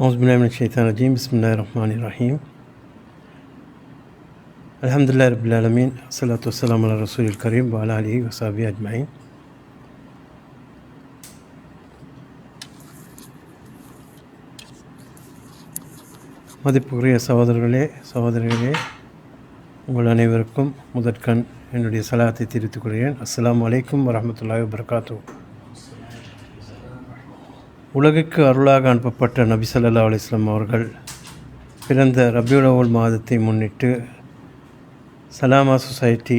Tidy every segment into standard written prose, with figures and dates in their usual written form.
அவுஸுபில்லாஹி மினஷ்-ஷைத்தானிர் ரஜீம். பிஸ்மில்லாஹிர் ரஹ்மானிர் ரஹீம். அல்ஹம்துலில்லாஹி ரப்பில் ஆலமீன். அஸ்ஸலாத்து வஸ்ஸலாமு அலா ரசூலில் கரீம் வ அலா ஆலிஹி வ ஸஹ்பிஹி அஜ்மஈன். மதிப்புக்குரிய சகோதரிகளே, உங்கள் அனைவருக்கும் முதற்கண் என்னுடைய சலாத்தை தெரிவித்துக் கொள்கிறேன். அஸ்ஸலாமு அலைக்கும் வரஹ்மத்துல்லாஹி வபரகாத்துஹு. உலகுக்கு அருளாக அனுப்பப்பட்ட நபி ஸல்லல்லாஹு அலைஹி வஸல்லம் அவர்கள் பிறந்த ரபியுல் அவ்வல் மாதத்தை முன்னிட்டு சலாமா சொசைட்டி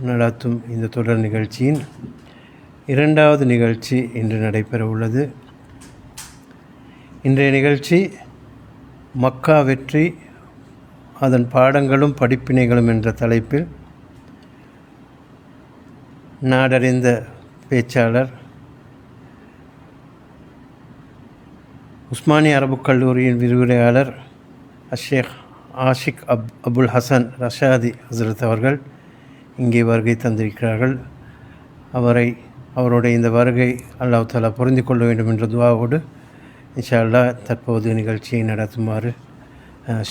நடத்தும் இந்த தொடர் நிகழ்ச்சியின் இரண்டாவது நிகழ்ச்சி இன்று நடைபெற உள்ளது. இன்றைய நிகழ்ச்சி மக்கா வெற்றி, அதன் பாடங்களும் படிப்பினைகளும் என்ற தலைப்பில் நாடறிந்த பேச்சாளர், உஸ்மானிய அரபுக் கல்லூரியின் விரிவுரையாளர் ஷேக் ஆஷிக் அபுல் ஹசன் ரஷாதி ஹஸ்ரத் அவர்கள் இங்கே வருகை தந்திருக்கிறார்கள். அவருடைய இந்த வருகை அல்லாஹ் தஆலா பொருந்தி கொள்ள வேண்டும் என்ற துஆவோடு இன்ஷா அல்லாஹ் தற்போது நிகழ்ச்சியை நடத்துமாறு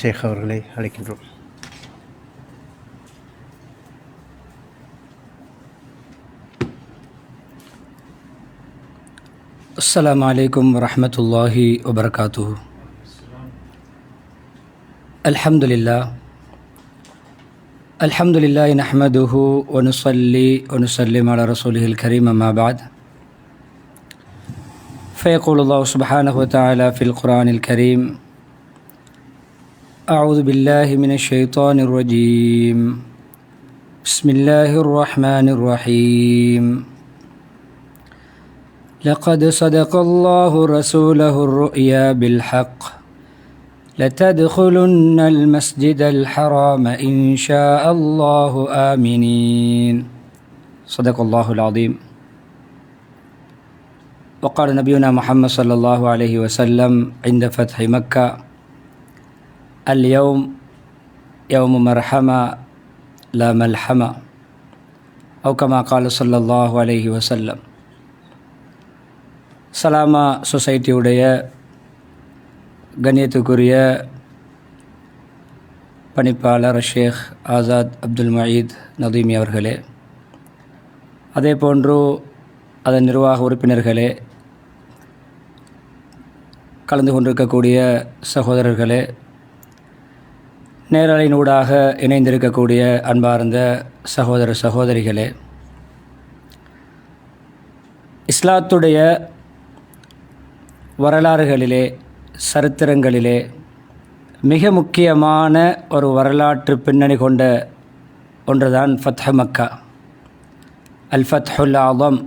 ஷேக் அவர்களை அழைக்கின்றோம். அஸ்ஸலாமு அலைக்கும் வரஹ்மத்துல்லாஹி வபரகாத்துஹு. அல்ஹம்துலில்லாஹி நஹ்மதுஹு வ நுஸல்லி வ நுஸல்லிமு அலா ரசூலிஹில் கரீம். அம்மா பஅத். ஃபயக்கூலு அல்லாஹு சுப்ஹானஹு வ தஆலா ஃபில் குர்ஆனில் கரீம். அஊது பில்லாஹி மினஷ் ஷைத்தானிர் ரஜீம். பிஸ்மில்லாஹிர் ரஹ்மானிர் ரஹீம். لقد صدق الله رسوله الرؤيا بالحق لتدخلن المسجد الحرام إن شاء الله آمنين. صدق الله العظيم. وقال نبينا محمد صلى الله عليه وسلم عند فتح مكة: اليوم يوم مرحمة لا ملحمة، أو كما قال صلى الله عليه وسلم. சலாமா சொசைட்டியுடைய கண்ணியத்துக்குரிய பணிப்பாளர் ஷேக் ஆசாத் அப்துல் மயீத் நதீமி அவர்களே, அதே போன்று அதன் நிர்வாக உறுப்பினர்களே, கலந்து கொண்டிருக்கக்கூடிய சகோதரர்களே, நேரலையினூடாக இணைந்திருக்கக்கூடிய அன்பார்ந்த சகோதர சகோதரிகளே, இஸ்லாத்துடைய வரலாறுகளிலே, சரித்திரங்களிலே மிக முக்கியமான ஒரு வரலாற்று பின்னணி கொண்ட ஒன்றுதான் ஃபத்ஹ் மக்கா. அல் ஃபத்ஹுல் ஆதம்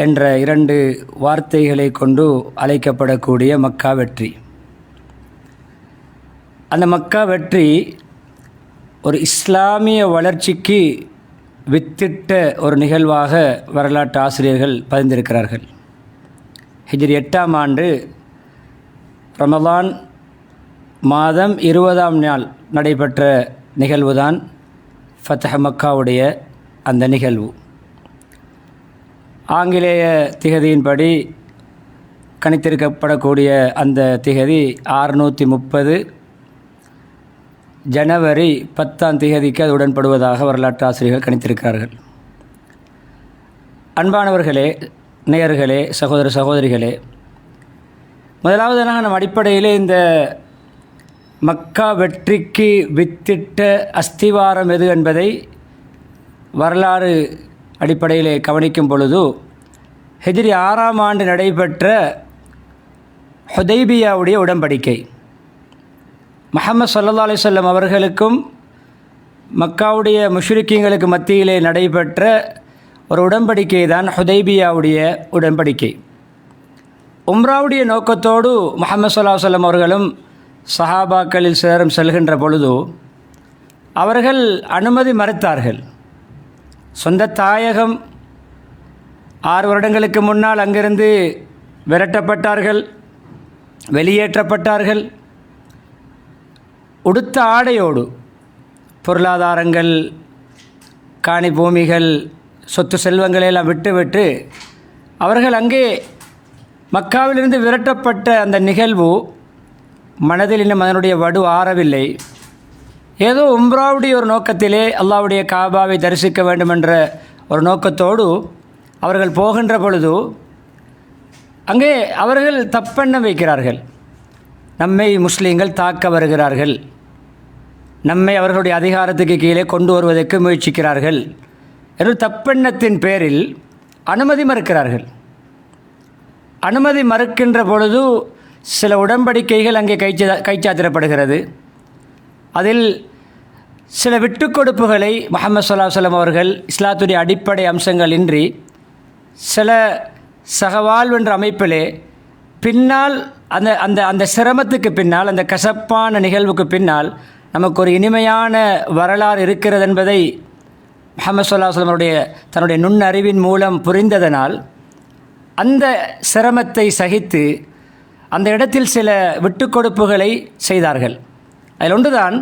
என்ற இரண்டு வார்த்தைகளை கொண்டு அழைக்கப்படக்கூடிய மக்கா வெற்றி. அந்த மக்கா வெற்றி ஒரு இஸ்லாமிய வளர்ச்சிக்கு வித்திட்ட ஒரு நிகழ்வாக வரலாற்று ஆசிரியர்கள் பதிந்திருக்கிறார்கள். ஹிஜ்ரி 8ஆம் ஆண்டு ரமலான் மாதம் 20ஆம் நாள் நடைபெற்ற நிகழ்வுதான் ஃபத்ஹ் மக்காவுடைய அந்த நிகழ்வு. ஆங்கிலேய திகதியின்படி கணித்திருக்கப்படக்கூடிய அந்த திகதி 630 ஜனவரி 10ஆம் திகதிக்கு அது உடன்படுவதாக வரலாற்று ஆசிரியர்கள் கணித்திருக்கிறார்கள். அன்பானவர்களே, நேயர்களே, சகோதர சகோதரிகளே, முதலாவதாக நம் அடிப்படையிலே இந்த மக்கா வெற்றிக்கு வித்திட்ட அஸ்திவாரம் எது என்பதை வரலாறு அடிப்படையிலே கவனிக்கும் பொழுது, ஹிஜ்ரி 6ஆம் ஆண்டு நடைபெற்ற ஹுதைபியாவுடைய உடன்படிக்கை, முஹம்மது ஸல்லல்லாஹு அலைஹி வஸல்லம் அவர்களுக்கும் மக்காவுடைய முஷ்ரிக்கீங்களுக்கு மத்தியிலே நடைபெற்ற ஒரு உடன்படிக்கை தான் ஹுதைபியாவுடைய உடன்படிக்கை. உம்ராவுடைய நோக்கத்தோடு முஹம்மது ஸல்லல்லாஹு அலைஹி வஸல்லம் அவர்களும் சஹாபாக்களில் சிலரும் செல்கின்ற பொழுது அவர்கள் அனுமதி மறுத்தார்கள். சொந்த தாயகம் 6 வருடங்களுக்கு முன்னால் அங்கிருந்து விரட்டப்பட்டார்கள், வெளியேற்றப்பட்டார்கள். உடுத்த ஆடையோடு பொருளாதாரங்கள், காணி பூமிகள், சொத்து செல்வங்களை எல்லாம் விட்டுவிட்டு அவர்கள் அங்கே மக்காவிலிருந்து விரட்டப்பட்ட அந்த நிகழ்வு மனதில் இன்னும் அதனுடைய வடு ஆறவில்லை. ஏதோ உம்ராவுடைய ஒரு நோக்கத்திலே அல்லாஹ்வுடைய காபாவை தரிசிக்க வேண்டும் என்ற ஒரு நோக்கத்தோடு அவர்கள் போகின்ற பொழுது அங்கே அவர்கள் தப்பெண்ணம் வைக்கிறார்கள். நம்மை முஸ்லீம்கள் தாக்க வருகிறார்கள், நம்மை அவர்களுடைய அதிகாரத்துக்கு கீழே கொண்டு வருவதற்கு முயற்சிக்கிறார்கள் என்று தப்பெண்ணத்தின் பேரில் அனுமதி மறுக்கிறார்கள். அனுமதி மறுக்கின்ற பொழுது சில உடன்படிக்கைகள் அங்கே கைச்சாத்திடப்படுகிறது. அதில் சில விட்டுக்கொடுப்புகளை முஹம்மது ஸல்லல்லாஹு அலைஹி வஸல்லம் அவர்கள் இஸ்லாத்துடைய அடிப்படை அம்சங்கள் இன்றி சில சகவாழ்வு என்ற அமைப்பிலே பின்னால் அந்த அந்த அந்த சிரமத்துக்கு பின்னால், அந்த கசப்பான நிகழ்வுக்கு பின்னால் நமக்கு ஒரு இனிமையான வரலாறு இருக்கிறது என்பதை முஹம்மது ஸல்லல்லாஹு அலைஹி வஸல்லம் அவருடைய தன்னுடைய நுண்ணறிவின் மூலம் புரிந்ததனால் அந்த சிரமத்தை சகித்து அந்த இடத்தில் சில விட்டுக்கொடுப்புகளை செய்தார்கள். அதில் ஒன்றுதான்,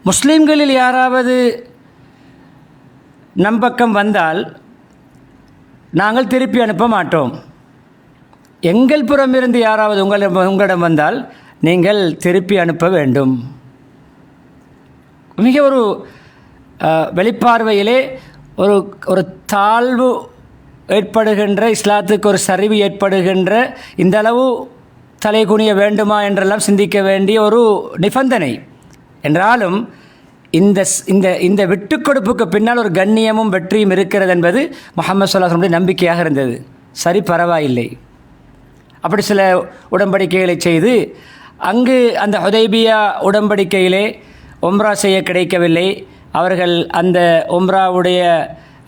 முஸ்லீம்களில் யாராவது நம் பக்கம் வந்தால் நாங்கள் திருப்பி அனுப்ப மாட்டோம். எங்கள் புறமிருந்து யாராவது உங்களிடம் வந்தால் நீங்கள் திருப்பி அனுப்ப வேண்டும். மிக ஒரு வெளிப்பார்வையிலே ஒரு ஒரு தாழ்வு ஏற்படுகின்ற, இஸ்லாத்துக்கு ஒரு சரிவு ஏற்படுகின்ற, இந்த அளவு தலை குனிய வேண்டுமா என்றெல்லாம் சிந்திக்க வேண்டிய ஒரு நிபந்தனை என்றாலும் இந்த இந்த இந்த விட்டுக்கொடுப்புக்கு பின்னால் ஒரு கண்ணியமும் வெற்றியும் இருக்கிறது என்பது முஹம்மது ஸல்லல்லாஹு அலைஹி வஸல்லம் நம்பிக்கையாக இருந்தது. சரி, பரவாயில்லை. அப்படி சில உடன்படிக்கைகளை செய்து அங்கு அந்த ஹுதைபியா உடன்படிக்கையிலே உம்ரா செய்ய கிடைக்கவில்லை. அவர்கள் அந்த உம்ராவுடைய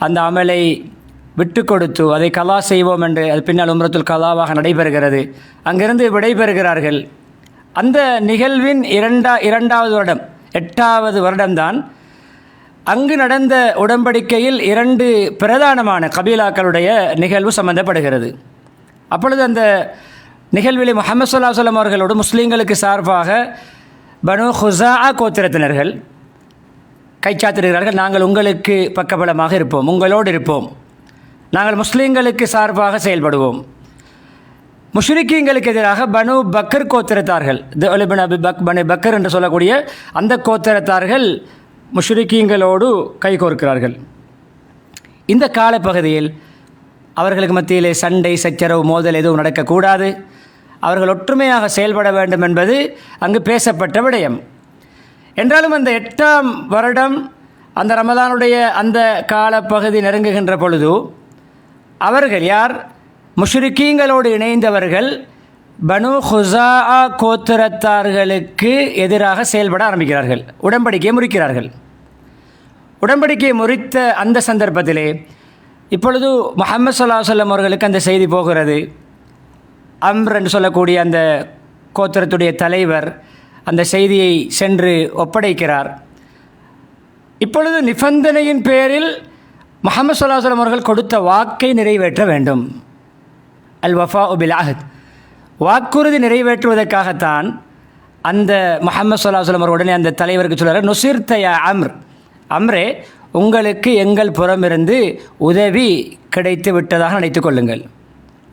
அந்த அமலை விட்டு கொடுத்து அதை கலா செய்வோம் என்று அது பின்னால் உம்ரத்துல் கலாவாக நடைபெறுகிறது. அங்கிருந்து விடைபெறுகிறார்கள். அந்த நிகழ்வின் இரண்டாவது வருடம், 8வது வருடம்தான் அங்கு நடந்த உடன்படிக்கையில் 2 பிரதானமான கபீலாக்களுடைய நிகழ்வு சம்பந்தப்படுகிறது. அப்பொழுது அந்த நிகழ்வில் முஹம்மது ஸல்லல்லாஹு அலைஹி வஸல்லம் அவர்களோடு முஸ்லீம்களுக்கு சார்பாக பனு ஹுஸாஆ கோத்திரத்தினர்கள் கைச்சாத்திடுகிறார்கள். நாங்கள் உங்களுக்கு பக்கபலமாக இருப்போம், உங்களோடு இருப்போம், நாங்கள் முஸ்லீம்களுக்கு சார்பாக செயல்படுவோம். முஷ்ரிக்கீங்களுக்கு எதிராக பனு பக்கர் கோத்திரத்தார்கள், பனு பக்கர் என்று சொல்லக்கூடிய அந்த கோத்திரத்தார்கள் முஷ்ரிக்கீங்களோடு கைகோர்க்கிறார்கள். இந்த காலப்பகுதியில் அவர்களுக்கு மத்தியிலே சண்டை, சச்சரவு, மோதல் எதுவும் நடக்கக்கூடாது, அவர்கள் ஒற்றுமையாக செயல்பட வேண்டும் என்பது அங்கு பேசப்பட்ட விடயம். என்றாலும் அந்த 8ஆம் வருடம் அந்த ரமதானுடைய அந்த காலப்பகுதி நெருங்குகின்ற பொழுது அவர்கள் யார், முஷ்ரிக்கீங்களோடு இணைந்தவர்கள் பனு ஹுஸாஆ கோத்திரத்தார்களுக்கு எதிராக செயல்பட ஆரம்பிக்கிறார்கள், உடன்படிக்கையை முறிக்கிறார்கள். உடன்படிக்கையை முறித்த அந்த சந்தர்ப்பத்திலே இப்பொழுது முஹம்மது ஸல்லல்லாஹு அலைஹி வஸல்லம் அவர்களுக்கு அந்த செய்தி போகிறது. அம்ர் என்று சொல்லக்கூடிய அந்த கோத்திரத்துடைய தலைவர் அந்த செய்தியை சென்று ஒப்படைக்கிறார். இப்பொழுது நிபந்தனையின் பேரில் முஹம்மது ஸல்லல்லாஹு அலைஹி வஸல்லம் அவர்கள் கொடுத்த வாக்கை நிறைவேற்ற வேண்டும். அல் வஃபாஉ பில் அஹ்த், வாக்குறுதி நிறைவேற்றுவதற்காகத்தான் அந்த முஹம்மது ஸல்லல்லாஹு அலைஹி வஸல்லம் அவர் உடனே அந்த தலைவருக்கு சொல்கிறார், நுசிர்த யா அம்ர், அம்ரே உங்களுக்கு எங்கள் புறமிருந்து உதவி கிடைத்து விட்டதாக நினைத்துக் கொள்ளுங்கள்,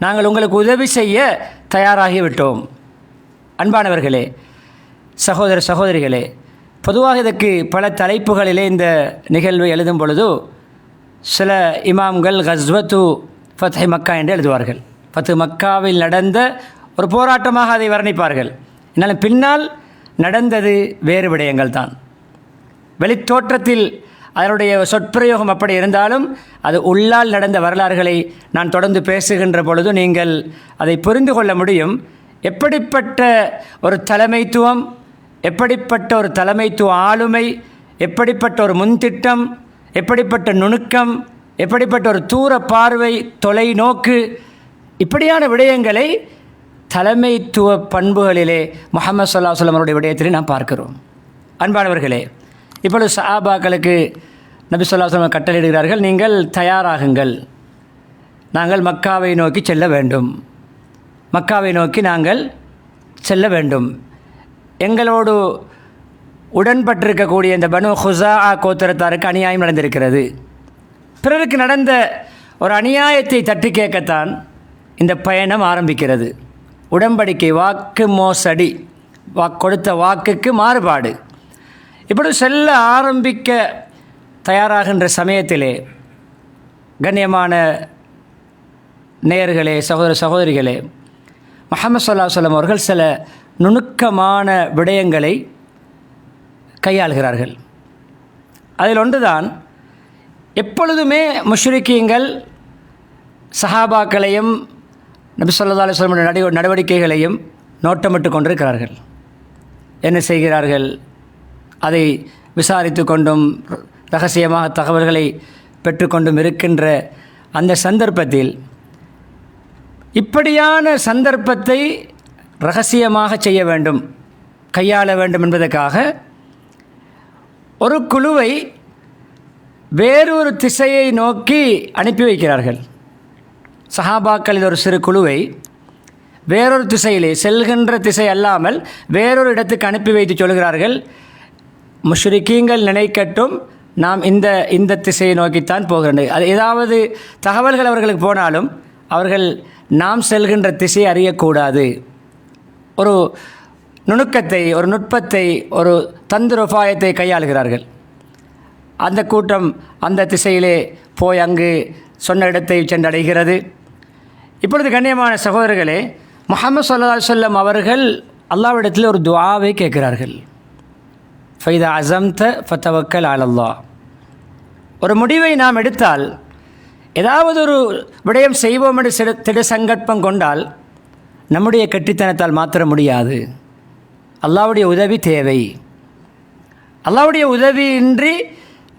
நாங்கள் உங்களுக்கு உதவி செய்ய தயாராகிவிட்டோம். அன்பானவர்களே, சகோதர சகோதரிகளே, பொதுவாக இதற்கு பல தலைப்புகளிலே இந்த நிகழ்வை எழுதும் பொழுது சில இமாம்கள் கஸ்வத்து ஃபத்ஹி மக்கா என்று எழுதுவார்கள். ஃபத்ஹு மக்காவில் நடந்த ஒரு போராட்டமாக அதை வர்ணிப்பார்கள். என்னால் பின்னால் நடந்தது வேறு விடயங்கள் தான். வெளித்தோற்றத்தில் அதனுடைய சொற்பிரயோகம் அப்படி இருந்தாலும் அது உள்ளால் நடந்த வரலாறுகளை நான் தொடர்ந்து பேசுகின்ற பொழுது நீங்கள் அதை புரிந்து கொள்ள முடியும். எப்படிப்பட்ட ஒரு தலைமைத்துவம், எப்படிப்பட்ட ஒரு தலைமைத்துவ ஆளுமை, எப்படிப்பட்ட ஒரு முன்திட்டம், எப்படிப்பட்ட நுணுக்கம், எப்படிப்பட்ட ஒரு தூர பார்வை, தொலைநோக்கு, இப்படியான விடயங்களை தலைமைத்துவ பண்புகளிலே முஹம்மது ஸல்லல்லாஹு அலைஹி வஸல்லம் அவருடைய விடயத்திலே நாம் பார்க்கிறோம். அன்பானவர்களே, இப்பொழுது சஹாபாக்களுக்கு நபி ஸல்லல்லாஹு அலைஹி வஸல்லம் கட்டளையிடுகிறார்கள், நீங்கள் தயாராகுங்கள், நாங்கள் மக்காவை நோக்கி செல்ல வேண்டும், மக்காவை நோக்கி நாங்கள் செல்ல வேண்டும். எங்களோடு உடன்பட்டிருக்கக்கூடிய இந்த பனு ஹுஸாஆ கோத்திரத்தாருக்கு அநியாயம் நடந்திருக்கிறது. பிறருக்கு நடந்த ஒரு அநியாயத்தை தட்டி கேட்கத்தான் இந்த பயணம் ஆரம்பிக்கிறது. உடன்படிக்கை, வாக்கு மோசடி, கொடுத்த வாக்குக்கு மாறுபாடு. இப்படி செல்ல ஆரம்பிக்க தயாராகின்ற சமயத்திலே கண்ணியமான நேயர்களே, சகோதர சகோதரிகளே, முஹம்மது ஸல்லல்லாஹு அலைஹி வஸல்லம் அவர்கள் சில நுணுக்கமான விடயங்களை கையாளுகிறார்கள். அதில் ஒன்றுதான், எப்பொழுதுமே முஷ்ரிக்கீங்கள் சஹாபாக்களையும் நபி ஸல்லல்லாஹு அலைஹி வஸல்லம் நடவடிக்கைகளையும் நோட்டமிட்டு கொண்டிருக்கிறார்கள். என்ன செய்கிறார்கள், அதை விசாரித்து கொண்டும் ரகசியமாக தகவல்களை பெற்றுக்கொண்டும் இருக்கின்ற அந்த சந்தர்ப்பத்தில், இப்படியான சந்தர்ப்பத்தை ரகசியமாக செய்ய வேண்டும், கையாள வேண்டும் என்பதற்காக ஒரு குழுவை வேறொரு திசையை நோக்கி அனுப்பி வைக்கிறார்கள். சஹாபாக்களில் ஒரு சிறு குழுவை வேறொரு திசையிலே, செல்கின்ற திசை அல்லாமல் வேறொரு இடத்துக்கு அனுப்பி வைத்து சொல்கிறார்கள், முஷ்ரிக்கீங்கள் நினைக்கட்டும் நாம் இந்த திசையை நோக்கித்தான் போகிறோம். அது ஏதாவது தகவல்கள் அவர்களுக்கு போனாலும் அவர்கள் நாம் செல்கின்ற திசையை அறியக்கூடாது. ஒரு நுணுக்கத்தை, ஒரு நுட்பத்தை, ஒரு தந்திரோபாயத்தை கையாளுகிறார்கள். அந்த கூட்டம் அந்த திசையிலே போய் அங்கு சொன்ன இடத்தை சென்றடைகிறது. இப்பொழுது கண்ணியமான சகோதரர்களே, முஹம்மது ஸல்லல்லாஹு அலைஹி வஸல்லம் அவர்கள் அல்லாஹ்விடத்தில் ஒரு துஆவை கேட்கிறார்கள். ஃபைதா அஸம்த ஃபதவக்கல் அலல்லாஹ். ஒரு முடிவை நாம் எடுத்தால், ஏதாவது ஒரு விடயம் செய்வோம் என்று திட சங்கற்பம் கொண்டால் நம்முடைய கெட்டித்தனத்தால் மாற்ற முடியாது. அல்லாஹ்வுடைய உதவி தேவை. அல்லாஹ்வுடைய உதவியின்றி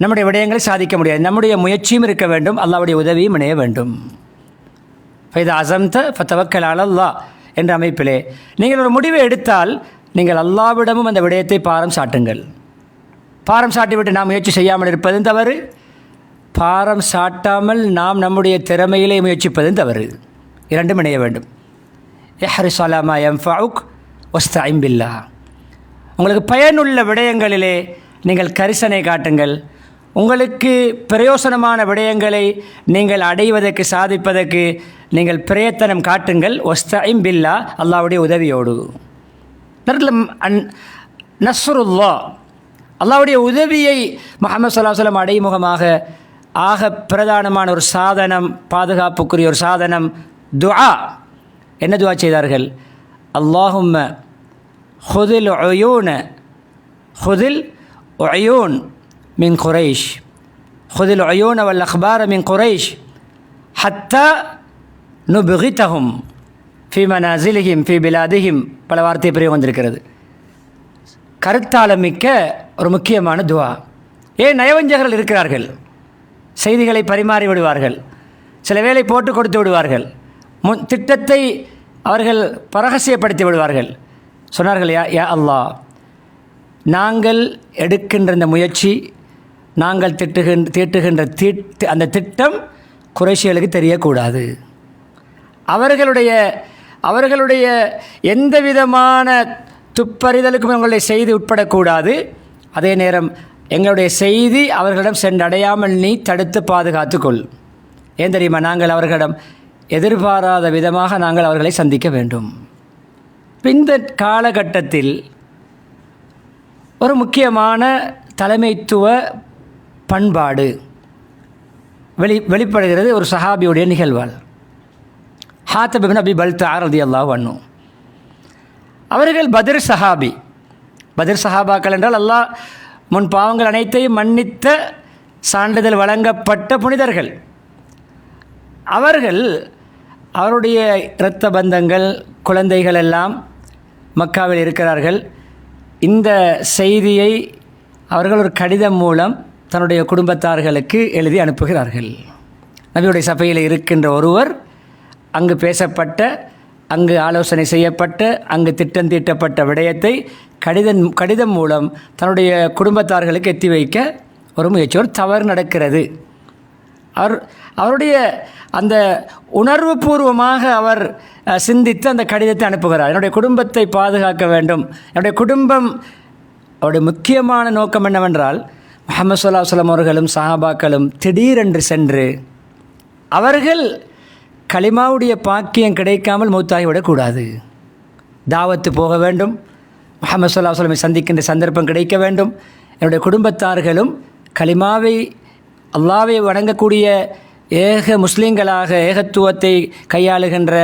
நம்முடைய விடயங்களை சாதிக்க முடியாது. நம்முடைய முயற்சியும் இருக்க வேண்டும், அல்லாஹ்வுடைய உதவியும் இணைய வேண்டும். ஃபைதா அஸம்த ஃபதவக்கல் அலல்லாஹ் என்ற அமைப்பிலே நீங்கள் ஒரு முடிவை எடுத்தால் நீங்கள் அல்லாஹ்விடமும் அந்த விடயத்தை பாரம் சாட்டுங்கள். பாரம் சாட்டிவிட்டு நாம் முயற்சி செய்யாமல் இருப்பதும் தவறு, பாரம் சாட்டாமல் நாம் நம்முடைய திறமையிலே முயற்சிப்பதும் தவறு. இரண்டும் இணைய வேண்டும். இஹ்ரிஸ் அலா மா யன்ஃபஉக் வஸ்தஇன் பில்லாஹ். உங்களுக்கு பயனுள்ள விடயங்களிலே நீங்கள் கரிசனை காட்டுங்கள். உங்களுக்கு பிரயோசனமான விடயங்களை நீங்கள் அடைவதற்கு, சாதிப்பதற்கு நீங்கள் பிரயத்தனம் காட்டுங்கள். வஸ்தஇன் பில்லாஹ், அல்லாஹ்வுடைய உதவியோடு. நஸ்ருல்லாஹ், அல்லாஹ்வுடைய உதவியை முஹம்மது ஸல்லல்லாஹு அலைஹி வஸல்லம் அடைமுகமாக ஆக பிரதானமான ஒரு சாதனம், பாதுகாப்புக்குரிய ஒரு சாதனம் துஆ. என்ன துஆ செய்தார்கள்? அல்லாஹும்ம ஹுதில் உயூன் மின் குரைஷ், ஹுதில் உயூன வல் அக்பார மின் குரைஷ் ஹத்தா நுப்கிதஹும் ஃபி மனாசிலிஹிம் ஃபி பிலாதிஹிம். பல வார்த்தை பிரயோகம் வந்திருக்கிறது. கருத்தாளமிக்க ஒரு முக்கியமான துஆ. ஏன் நயவஞ்சகர்கள் இருக்கிறார்கள், செய்திகளை பரிமாறி விடுவார்கள், சில வேளை போட்டு கொடுத்து விடுவார்கள், திட்டத்தை அவர்கள் பரகசியப்படுத்தி விடுவார்கள். சொன்னார்கள், யா அல்லாஹ், நாங்கள் எடுக்கின்ற இந்த முயற்சி, நாங்கள் தீட்டுகின்ற அந்த திட்டம் குறைஷிகளுக்கு தெரியக்கூடாது. அவர்களுடைய எந்த விதமான துப்பறிதலுக்கும் எங்களுடைய செய்தி உட்படக்கூடாது. அதே நேரம் எங்களுடைய செய்தி அவர்களிடம் சென்றடையாமல் நீ தடுத்து பாதுகாத்துக்கொள். ஏன் தெரியுமா? நாங்கள் அவர்களிடம் எதிர்பாராத விதமாக நாங்கள் அவர்களை சந்திக்க வேண்டும். இந்த காலகட்டத்தில் ஒரு முக்கியமான தலைமைத்துவ பண்பாடு வெளிப்படுகிறது ஒரு சஹாபியுடைய நிகழ்வால். ஹாத்திப் இப்னு அபி பல்தா ரலியல்லாஹு அன்ஹு அவர்கள் பத்ர் சஹாபி. பத்ர் சஹாபாக்கள் என்றால் அல்லாஹ் முன் பாவங்கள் அனைத்தையும் மன்னித்த சான்றிதழ் வழங்கப்பட்ட புனிதர்கள். அவருடைய இரத்த பந்தங்கள், குழந்தைகள் எல்லாம் மக்காவில் இருக்கிறார்கள். இந்த செய்தியை அவர்கள் ஒரு கடிதம் மூலம் தன்னுடைய குடும்பத்தார்களுக்கு எழுதி அனுப்புகிறார்கள். நபியுடைய சபையில் இருக்கின்ற ஒருவர் அங்கு பேசப்பட்ட, அங்கு ஆலோசனை செய்யப்பட்ட, அங்கு திட்டம் தீட்டப்பட்ட விடயத்தை கடிதம் மூலம் தன்னுடைய குடும்பத்தார்களுக்கு எத்தி வைக்க ஒரு முயற்சி, ஒரு தவறு நடக்கிறது. அவருடைய அந்த உணர்வு பூர்வமாக அவர் சிந்தித்து அந்த கடிதத்தை அனுப்புகிறார். என்னுடைய குடும்பத்தை பாதுகாக்க வேண்டும். என்னுடைய குடும்பம், அவருடைய முக்கியமான நோக்கம் என்னவென்றால், முஹம்மது ஸல்லல்லாஹு அலைஹி வஸல்லம் அவர்களும் சஹாபாக்களும் திடீரென்று சென்று அவர்கள் கலிமாவுடைய பாக்கியம் கிடைக்காமல் மௌத்தாகிவிடக்கூடாது. தாவத்து போக வேண்டும், முஹம்மது ஸல்லல்லாஹு அலைஹி வஸல்லம் சந்திக்கின்ற சந்தர்ப்பம் கிடைக்க வேண்டும். என்னுடைய குடும்பத்தார்களும் கலிமாவை அல்லாஹ்வை வணங்கக்கூடிய ஏக முஸ்லீம்களாக ஏகத்துவத்தை கையாளுகின்ற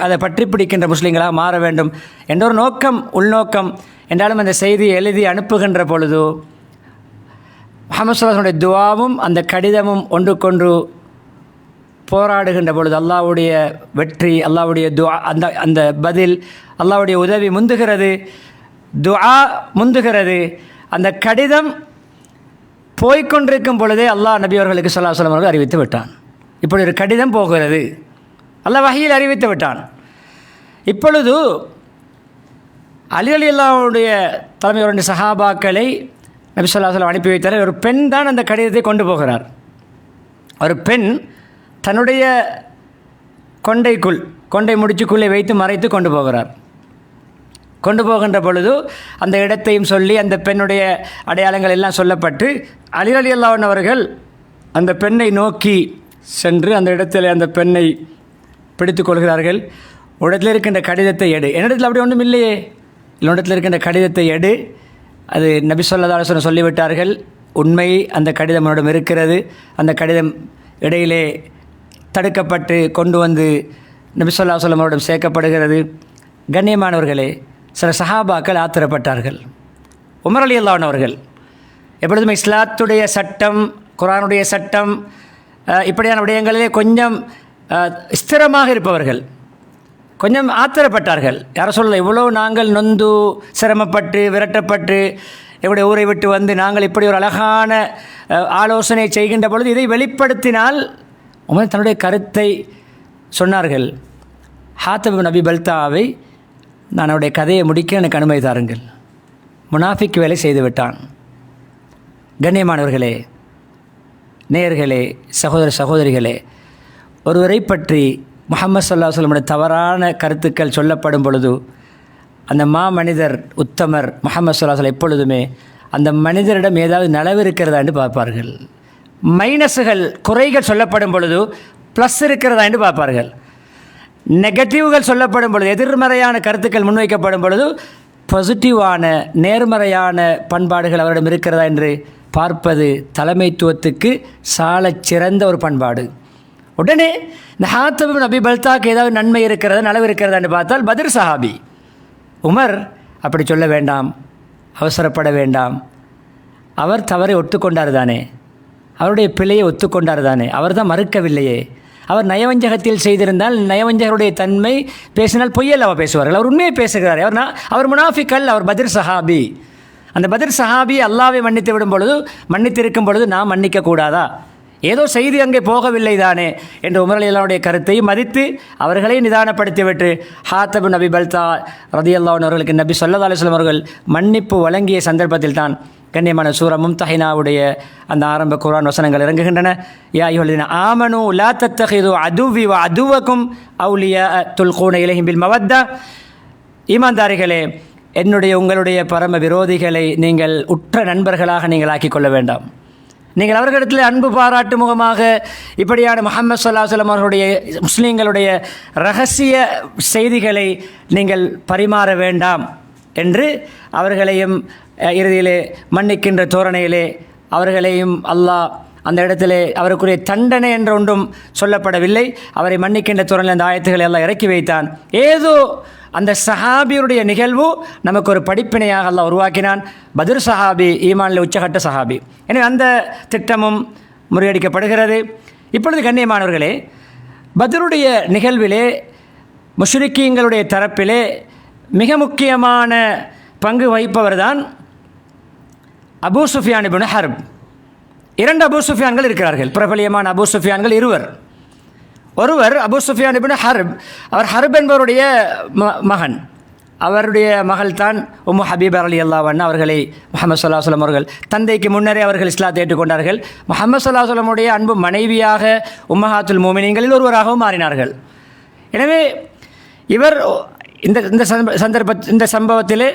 அதை பற்றி பிடிக்கின்ற முஸ்லீம்களாக மாற வேண்டும் என்ற ஒரு நோக்கம் உள்நோக்கம். என்றாலும் அந்த செய்தியை எழுதி அனுப்புகின்ற பொழுது முஹம்மது ஸல்லல்லாஹு அலைஹி வஸல்லம் துஆவும் அந்த கடிதமும் ஒன்றுக்கொன்று போராடுகின்ற பொழுது அல்லாஹ்வுடைய வெற்றி, அல்லாஹ்வுடைய துஆ, அந்த பதில், அல்லாஹ்வுடைய உதவி முந்துகிறது, துஆ முந்துகிறது. அந்த கடிதம் போய்கொண்டிருக்கும் பொழுதே அல்லாஹ் நபி அவர்களுக்கு ஸல்லல்லாஹு அலைஹி வஸல்லம் அவர்கள் அறிவித்து விட்டான். இப்படி ஒரு கடிதம் போகிறது, அல்லாஹ் வஹீயில் அறிவித்து விட்டான். இப்பொழுது அலி ரலியல்லாஹுடைய தலைமையில் 2 சஹாபாக்களை நபி ஸல்லல்லாஹு அலைஹி வஸல்லம் அனுப்பி வைத்தார். ஒரு பெண் தான் அந்த கடிதத்தை கொண்டு போகிறார். ஒரு பெண் தன்னுடைய கொண்டை முடிச்சுக்குள்ளே வைத்து மறைத்து கொண்டு போகிறார். கொண்டு போகின்ற பொழுது அந்த இடத்தையும் சொல்லி அந்த பெண்ணுடைய அடையாளங்கள் எல்லாம் சொல்லப்பட்டு அலி ரலியல்லாஹு அவர்கள் அந்த பெண்ணை நோக்கி சென்று அந்த இடத்தில் அந்த பெண்ணை பிடித்து கொள்கிறார்கள். உடத்தில் இருக்கின்ற கடிதத்தை எடு. என்னிடத்தில் அப்படி ஒன்றும் இல்லையே, என்னிடத்தில் இருக்கின்ற கடிதத்தை எடு. அது நபி ஸல்லல்லாஹு அலைஹி வஸல்லம் சொல்லிவிட்டார்கள். உண்மை, அந்த கடிதம் என்னிடம் இருக்கிறது. அந்த கடிதம் இடையிலே தடுக்கப்பட்டு கொண்டு வந்து நபி ஸல்லல்லாஹு அலைஹி வஸல்லம் அவரிடம் சேர்க்கப்படுகிறது. கண்ணியமானவர்களே, சில சஹாபாக்கள் ஆத்திரப்பட்டார்கள். உமர் ரலியல்லாஹு அன்ஹு அவர்கள் எப்பொழுதுமே இஸ்லாத்துடைய சட்டம், குர்ஆனுடைய சட்டம், இப்படியான விடயங்களிலே கொஞ்சம் ஸ்திரமாக இருப்பவர்கள் கொஞ்சம் ஆத்திரப்பட்டார்கள். யாரை சொல்ல, இவ்வளோ நாங்கள் நொந்து சிரமப்பட்டு விரட்டப்பட்டு எங்களுடைய ஊரை விட்டு வந்து நாங்கள் இப்படி ஒரு அழகான ஆலோசனை செய்கின்ற பொழுது இதை வெளிப்படுத்தினால் உமர் தன்னுடைய கருத்தை சொன்னார்கள். ஹாத்திப் பின் அபி பல்தாவை நான் அவருடைய கதையை முடிக்க எனக்கு அனுமதி தாருங்கள். முனாஃபிக் வேலை செய்து விட்டான். கண்ணியமானவர்களே, நேயர்களே, சகோதரிகளே, ஒருவரை பற்றி முஹம்மது ஸல்லல்லாஹு அலைஹி வஸல்லம் தவறான கருத்துக்கள் சொல்லப்படும் பொழுது அந்த மனிதர் உத்தமர் முஹம்மது ஸல்லல்லாஹு அலைஹி வஸல்லம் எப்பொழுதுமே அந்த மனிதரிடம் ஏதாவது நலவு இருக்கிறதா என்று பார்ப்பார்கள். மைனஸுகள், குறைகள் சொல்லப்படும் பொழுது ப்ளஸ் இருக்கிறதா என்று பார்ப்பார்கள். நெகட்டிவ்கள் சொல்லப்படும் பொழுது, எதிர்மறையான கருத்துக்கள் முன்வைக்கப்படும் பொழுது பாசிட்டிவான நேர்மறையான பண்பாடுகள் அவரிடம் இருக்கிறதா என்று பார்ப்பது தலைமைத்துவத்துக்கு சாலச் சிறந்த ஒரு பண்பாடு. உடனே இந்த ஹாத்திப் பின் அபி பல்தாக்கு ஏதாவது நன்மை இருக்கிறதா, நலவு இருக்கிறதா என்று பார்த்தால் பத்ர் சஹாபி. உமர் அப்படி சொல்ல வேண்டாம், அவசரப்பட வேண்டாம். அவர் தவறை ஒத்துக்கொண்டார் தானே, அவருடைய பிழையை ஒத்துக்கொண்டார் தானே, அவர் தான் மறுக்கவில்லையே. அவர் நயவஞ்சகத்தில் செய்திருந்தால் நயவஞ்சகருடைய தன்மை பேசினால் பொய்யல் அவர் பேசுவார்கள். அவர் உண்மையை பேசுகிறார். அவர் முனாஃபிக்கல், அவர் பத்ர் சஹாபி. அந்த பத்ர் சஹாபி அல்லாஹ்வை மன்னித்து விடும் பொழுது, மன்னித்திருக்கும் பொழுது நாம் மன்னிக்கக்கூடாதா? ஏதோ செய்தி அங்கே போகவில்லை தானே என்று உமர் ரலியல்லாஹுடைய கருத்தை மதித்து அவர்களை நிதானப்படுத்திவிட்டு ஹாத்திப் பின் அபி பல்தா ரலியல்லாஹு அன்ஹு அவர்களுக்கு நபி ஸல்லல்லாஹு அலைஹி வஸல்லம் அவர்கள் மன்னிப்பு வழங்கிய சந்தர்ப்பத்தில் தான் கண்ணியமான சூரா மும்தஹினாவுடைய அந்த ஆரம்ப குர்ஆன் வசனங்கள் இறங்குகின்றன. யா அய்யுஹல்லதீன ஆமனூ லா தத்தகிது அதுவி வ அதுவக்கும் அவுலியா துல்கூன இலைஹிம் பில் மவத்தா. ஈமான்தாரிகளே, உங்களுடைய பரம விரோதிகளை நீங்கள் உற்ற நண்பர்களாக நீங்கள் ஆக்கிக் கொள்ள வேண்டாம். நீங்கள் அவர்களிடத்தில் அன்பு பாராட்டு முகமாக இப்படியான முஹம்மது ஸல்லல்லாஹு அலைஹி வஸல்லம் அவர்களுடைய முஸ்லீம்களுடைய இரகசிய செய்திகளை நீங்கள் பரிமாற வேண்டாம் என்று அவர்களையும் இறுதியிலே மன்னிக்கின்ற தோரணையிலே அவர்களையும் அல்லாஹ் அந்த இடத்திலே அவருக்குரிய தண்டனை என்ற ஒன்றும் சொல்லப்படவில்லை. அவரை மன்னிக்கின்ற தோரணையில் அந்த ஆயத்துக்களை எல்லாம் இறக்கி வைத்தான். ஏதோ அந்த சஹாபியுடைய நிகழ்வு நமக்கு ஒரு படிப்பினையாக அல்லாஹ் உருவாக்கினான். பத்ர் சஹாபி ஈமானில் உச்சகட்ட சஹாபி. எனவே அந்த திட்டமும் முறியடிக்கப்படுகிறது. இப்பொழுது கண்ணியமானவர்களே, பத்ருடைய நிகழ்விலே முஷ்ரிக்கீங்களுடைய தரப்பிலே மிக முக்கியமான பங்கு வகிப்பவர் தான் அபூ சுஃபியான் இப்னு ஹர்ப். 2 அபூ சுஃபியான்கள் இருக்கிறார்கள். பிரபலியமான அபூ சுஃபியான்கள் இருவர். ஒருவர் அபூ சுஃபியான் இப்னு ஹர்ப். அவர் ஹர்ப் என்பவருடைய மகன். அவருடைய மகள் தான் உம்மு ஹபீபா ரலியல்லாஹு அன்ஹா. அவர்களை முஹம்மது ஸல்லல்லாஹு அலைஹி வஸல்லம் அவர்கள் தந்தைக்கு முன்னரே அவர்கள் இஸ்லாத்தை ஏற்றுக்கொண்டார்கள். முஹம்மது ஸல்லல்லாஹு அலைஹி வஸல்லமுடைய அன்பு மனைவியாக உம்மஹாத்துல் மோமினீன்களில் ஒருவராகவும் மாறினார்கள். எனவே இவர் இந்த சம்பவத்திலே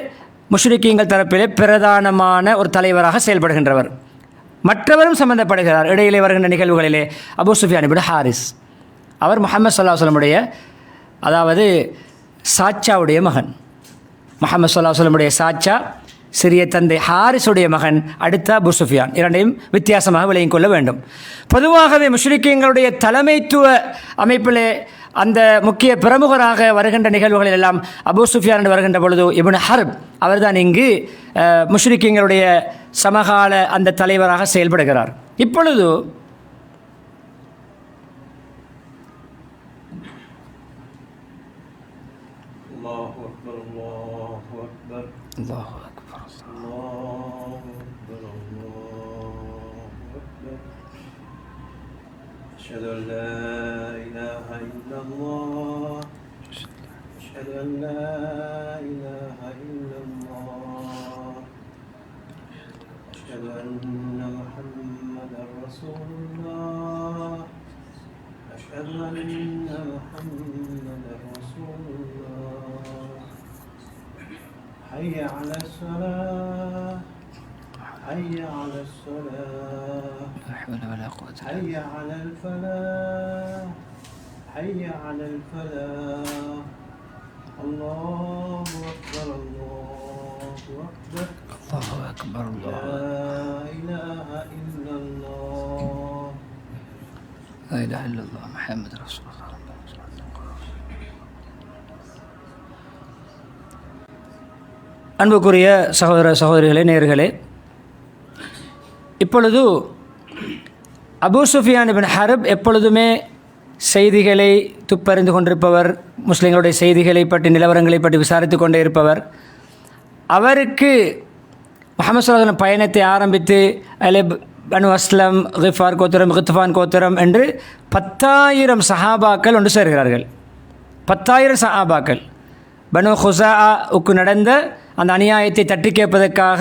முஷ்ரிக்கீங்கள் தரப்பிலே பிரதானமான ஒரு தலைவராக செயல்படுகின்றவர். மற்றவரும் சம்பந்தப்படுகிறார் இடையிலே வருகின்ற நிகழ்வுகளிலே. அபூ சுஃபியான் இப்னு ஹாரிஸ், அவர் முஹம்மது ஸல்லல்லாஹு அலைஹி வஸல்லமுடைய அதாவது சாச்சாவுடைய மகன். முஹம்மது ஸல்லல்லாஹு அலைஹி வஸல்லம் சாச்சா, சிறிய தந்தை ஹாரிஸுடைய மகன், அடுத்த அபூ சுஃபியான். இரண்டையும் வித்தியாசமாக விளங்கிக் கொள்ள வேண்டும். பொதுவாகவே முஷ்ரிக்கீங்களுடைய தலைமைத்துவ அமைப்பிலே அந்த முக்கிய பிரமுகராக வருகின்ற நிகழ்வுகளில் எல்லாம் அபூ சுஃபியான் என்று வருகின்ற பொழுது இப்னு ஹர்ப் அவர்தான் இங்கு முஷ்ரிக்கீங்களுடைய சமகால அந்த தலைவராக செயல்படுகிறார். இப்பொழுது أشهد أن لا إله إلا الله أشهد أن لا إله إلا الله أشهد أن محمدا رسول الله أشهد أن محمدا رسول الله حي على الصلاة حي على الصلاة لا حول ولا قوة حي على الفلاح حي على الفلاح الله أكبر الله أكبر الله أكبر الله لا إله إلا الله لا إله إلا الله محمد رسول الله. அன்புக்குரிய சகோதர சகோதரிகளே, நேயர்களே, இப்பொழுது அபூ சுஃபியான் இப்னு ஹர்ப் எப்பொழுதுமே செய்திகளை துப்பறிந்து கொண்டிருப்பவர், முஸ்லிம்களுடைய செய்திகளை பற்றி நிலவரங்களை பற்றி விசாரித்து கொண்டே இருப்பவர். அவருக்கு முஹம்மது ஸல்லல்லாஹு அலைஹி வஸல்லம் பயணத்தை ஆரம்பித்து அதில் பனு அஸ்லம், கிஃபார் கோத்திரம், கித்ஃபான் கோத்திரம் என்று 10,000 சஹாபாக்கள் ஒன்று சேர்கிறார்கள். 10,000 சஹாபாக்கள் பனு ஹுஸாவுக்கு நடந்த அந்த அநியாயத்தை தட்டி கேட்பதற்காக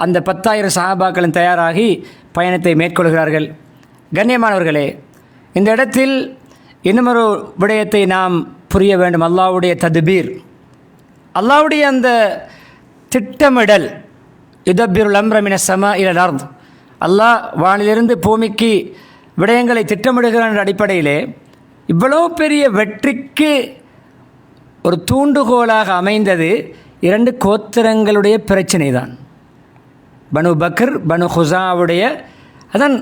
அந்த 10,000 சஹாபாக்களும் தயாராகி பயணத்தை மேற்கொள்கிறார்கள். கண்ணியமானவர்களே, இந்த இடத்தில் இன்னுமொரு விடயத்தை நாம் புரிய வேண்டும். அல்லாஹ்வுடைய தத்பீர், அல்லாஹ்வுடைய அந்த திட்டமிடல். யுதப்பிருல் அம்ர மினஸ் ஸமா இலல் அர்த், அல்லாஹ் வானிலிருந்து பூமிக்கு விடயங்களை திட்டமிடுகிற அடிப்படையிலே இவ்வளோ பெரிய வெற்றிக்கு ஒரு தூண்டுகோலாக அமைந்தது 2 கோத்திரங்களுடைய பிரச்சனை தான். பனு பக்கர், பனு ஹுஸாவுடைய, அதான்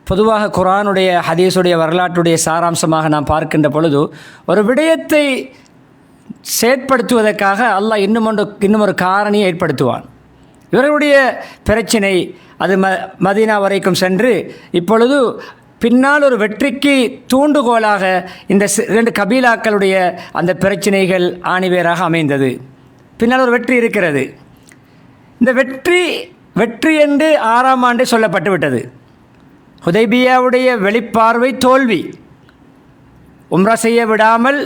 பொதுவாக குர்ஆனுடைய ஹதீஸுடைய வரலாற்றுடைய சாராம்சமாக நாம் பார்க்கின்ற பொழுது ஒரு விடயத்தை செயற்படுத்துவதற்காக அல்லாஹ் இன்னும் ஒரு காரணியை ஏற்படுத்துவான். இவர்களுடைய பிரச்சினை அது மதீனா வரைக்கும் சென்று இப்பொழுது பின்னால் ஒரு வெற்றிக்கு தூண்டுகோலாக இந்த 2 கபீலாக்களுடைய அந்த பிரச்சினைகள் ஆணிவேராக அமைந்தது. பின்னால் ஒரு வெற்றி இருக்கிறது. இந்த வெற்றி என்று 6ஆம் ஆண்டு சொல்லப்பட்டு விட்டது. ஹுதைபியாவுடைய வெளிப்பார்வை தோல்வி, உம்ரா செய்ய விடாமல்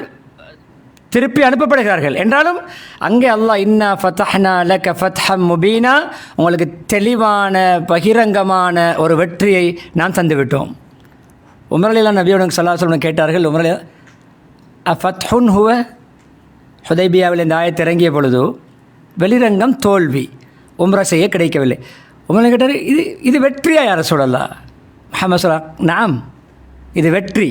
திருப்பி அனுப்பப்படுகிறார்கள். என்றாலும் அங்கே அல்லாஹ் இன்னா ஃபதஹ்னா லக ஃபத்ஹம் முபீனா, உங்களுக்கு தெளிவான பகிரங்கமான ஒரு வெற்றியை நாம் தந்துவிட்டோம். உமரலிலாம் நபியோட ஸல்லல்லாஹு அலைஹி வஸல்லம் கேட்டார்கள், உமரலி அஃபத்ஹுன் ஹுவ, ஹுதைபியாவில் இந்த ஆயத்து இறங்கிய பொழுது வெளிரங்கம் தோல்வி, உம்ரா செய்ய கிடைக்கவில்லை. உமரலி கேட்டார், இது வெற்றியா யார சொல்லலாம்? முஹம்மது ஸல்லல்லாஹு அலைஹி வஸல்லம், நாம், இது வெற்றி.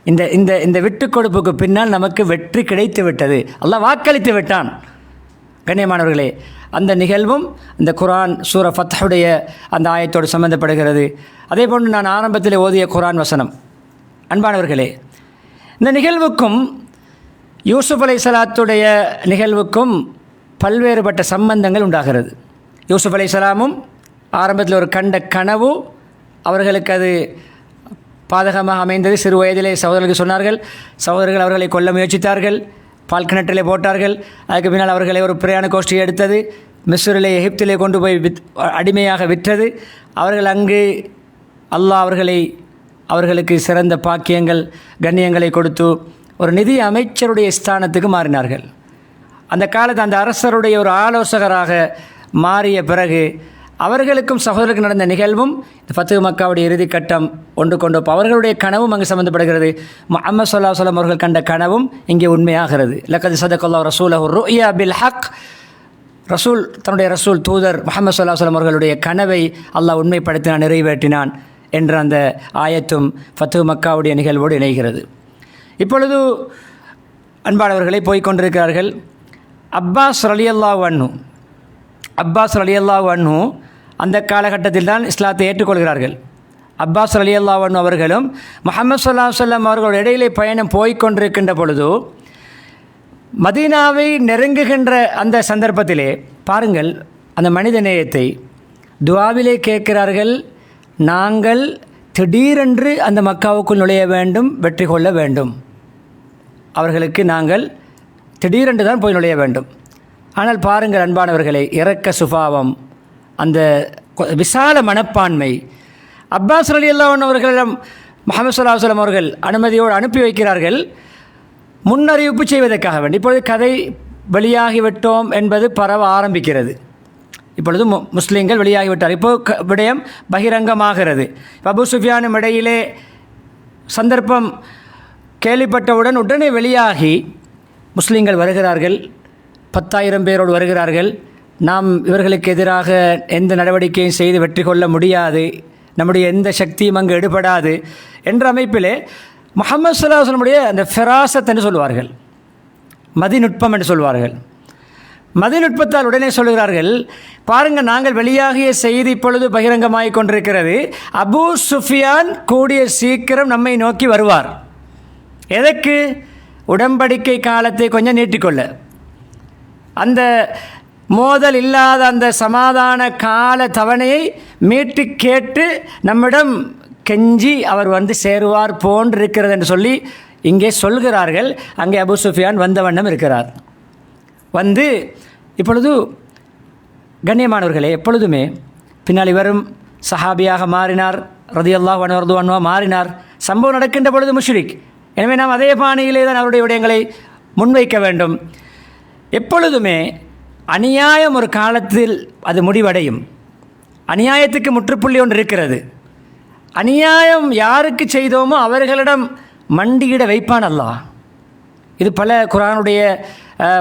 இந்த விட்டு கொடுப்புக்கு பின்னால் நமக்கு வெற்றி கிடைத்து விட்டது, அல்லாஹ் வாக்களித்து விட்டான். கண்ணியமானவர்களே, அந்த நிகழ்வும் இந்த குர்ஆன் சூரா ஃபத்ஹுடைய அந்த ஆயத்தோடு சம்பந்தப்படுகிறது. அதே போன்று நான் ஆரம்பத்தில் ஓதிய குர்ஆன் வசனம். அன்பானவர்களே, இந்த நிகழ்வுக்கும் யூசுப் அலைஹிஸ்ஸலாத்துடைய நிகழ்வுக்கும் பல்வேறுபட்ட சம்பந்தங்கள் உண்டாகிறது. யூசுப் அலைஹிஸ்ஸலாமும் ஆரம்பத்தில் ஒரு கண்ட கனவு அவர்களுக்கு அது பாதகமாக அமைந்தது. சிறு வயதிலே சகோதரர்களுக்கு சொன்னார்கள், சகோதரர்கள் அவர்களை கொல்ல முயற்சித்தார்கள், பால் கிணற்றிலே போட்டார்கள். அதுக்கு பின்னால் அவர்களை ஒரு பிரயாண கோஷ்டி எடுத்தது, மிஸ்ரிலே எகிப்திலே கொண்டு போய் அடிமையாக விற்றது. அவர்கள் அங்கு அல்லாஹ் அவர்களுக்கு சிறந்த பாக்கியங்கள் கண்ணியங்களை கொடுத்து ஒரு நிதி அமைச்சருடைய ஸ்தானத்துக்கு மாறினார்கள். அந்த காலத்து அந்த அரசருடைய ஒரு ஆலோசகராக மாறிய பிறகு அவர்களுக்கும் சகோதரருக்கு நடந்த நிகழ்வும் இந்த ஃபத்ஹு மக்காவுடைய இறுதி கட்டம் ஒன்று கொண்டு அவர்களுடைய கனவும் அங்கு சம்பந்தப்படுகிறது. முஹம்மது ஸல்லல்லாஹு அலைஹி வஸல்லம் அவர்கள் கண்ட கனவும் இங்கே உண்மையாகிறது. லக்கத் ஸதகல்லாஹு ரசூலஹு ருயா பில் ஹக், தன்னுடைய ரசூல் தூதர் முஹம்மது ஸல்லல்லாஹு அலைஹி வஸல்லம் அவர்களுடைய கனவை அல்லாஹ் உண்மைப்படுத்தினான், நிறைவேற்றினான் என்ற அந்த ஆயத்தும் ஃபத்ஹு மக்காவுடைய நிகழ்வோடு இணைகிறது. இப்பொழுது அன்பானவர்களை போய்கொண்டிருக்கிறார்கள். அப்பாஸ் ரலியல்லாஹு அன்ஹு அந்த காலகட்டத்தில் தான் இஸ்லாத்தை ஏற்றுக்கொள்கிறார்கள். அப்பாஸ் ரலியல்லாஹு அன்ஹு அவர்களும் முஹம்மது ஸல்லல்லாஹு அலைஹி வஸல்லம் அவர்களோட இடையிலே பயணம் போய்கொண்டிருக்கின்ற பொழுது மதீனாவை நெருங்குகின்ற அந்த சந்தர்ப்பத்திலே பாருங்கள், அந்த மனித நேயத்தை துஆவிலே கேட்கிறார்கள். நாங்கள் திடீரென்று அந்த மக்காவுக்குள் நுழைய வேண்டும், வெற்றி கொள்ள வேண்டும். அவர்களுக்கு நாங்கள் திடீரென்று தான் போய் நுழைய வேண்டும். ஆனால் பாருங்கள் அன்பானவர்களே, இரக்க சுபாவம், அந்த விசால மனப்பான்மை. அப்பாஸ் ரலியல்லாஹு அன்ஹு அவர்களிடம் முஹம்மது ஸல்லல்லாஹு அலைஹி வஸல்லம் அவர்கள் அனுமதியோடு அனுப்பி வைக்கிறார்கள், முன்னறிவிப்பு செய்வதற்காக வேண்டி. இப்பொழுது கதை வெளியாகிவிட்டோம் என்பது பரவ ஆரம்பிக்கிறது. இப்பொழுது முஸ்லீம்கள் வெளியாகிவிட்டார். இப்போது விடயம் பகிரங்கமாகிறது. அபூ சுஃபியானும் இடையிலே சந்தர்ப்பம் கேள்விப்பட்டவுடன் உடனே வெளியாகி முஸ்லீம்கள் வருகிறார்கள், 10,000 பேரோடு வருகிறார்கள். நாம் இவர்களுக்கு எதிராக எந்த நடவடிக்கையும் செய்து வெற்றி கொள்ள முடியாது, நம்முடைய எந்த சக்தியும் அங்கு எடுபடாது என்ற அமைப்பிலே முஹம்மது ஸல்லல்லாஹு அலைஹி வஸல்லம் அந்த ஃபெராசத் என்று சொல்வார்கள், மதிநுட்பம் என்று சொல்வார்கள். மதிநுட்பத்தால் உடனே சொல்கிறார்கள், பாருங்கள் நாங்கள் வெளியாகிய செய்தி இப்பொழுது பகிரங்கமாகிக் கொண்டிருக்கிறது. அபூ சுஃபியான் கூடிய சீக்கிரம் நம்மை நோக்கி வருவார். எதற்கு? உடன்படிக்கை காலத்தை கொஞ்சம் நீட்டிக்கொள்ள, அந்த மோதல் இல்லாத அந்த சமாதான கால தவணையை மீட்டு கேட்டு நம்மிடம் கெஞ்சி அவர் வந்து சேருவார் போன்றிருக்கிறது என்று சொல்லி இங்கே சொல்கிறார்கள். அங்கே அபூ சுஃபியான் வந்த வண்ணம் இருக்கிறார். வந்து இப்பொழுது கண்ணியமானவர்களே, எப்பொழுதுமே பின்னால் இவரும் சஹாபியாக மாறினார், ரலியல்லாஹு அன்ஹு மாறினார். சம்பவம் நடக்கின்ற பொழுது முஷ்ரிக். எனவே நாம் அதே பாணியிலே தான் அவருடைய விடயங்களை முன்வைக்க வேண்டும். எப்பொழுதுமே அநியாயம் ஒரு காலத்தில் அது முடிவடையும். அநியாயத்துக்கு முற்றுப்புள்ளி ஒன்று இருக்கிறது. அநியாயம் யாருக்கு செய்தோமோ அவர்களிடம் மண்டியிட வைப்பான் அல்லாஹ். இது பல குர்ஆனுடைய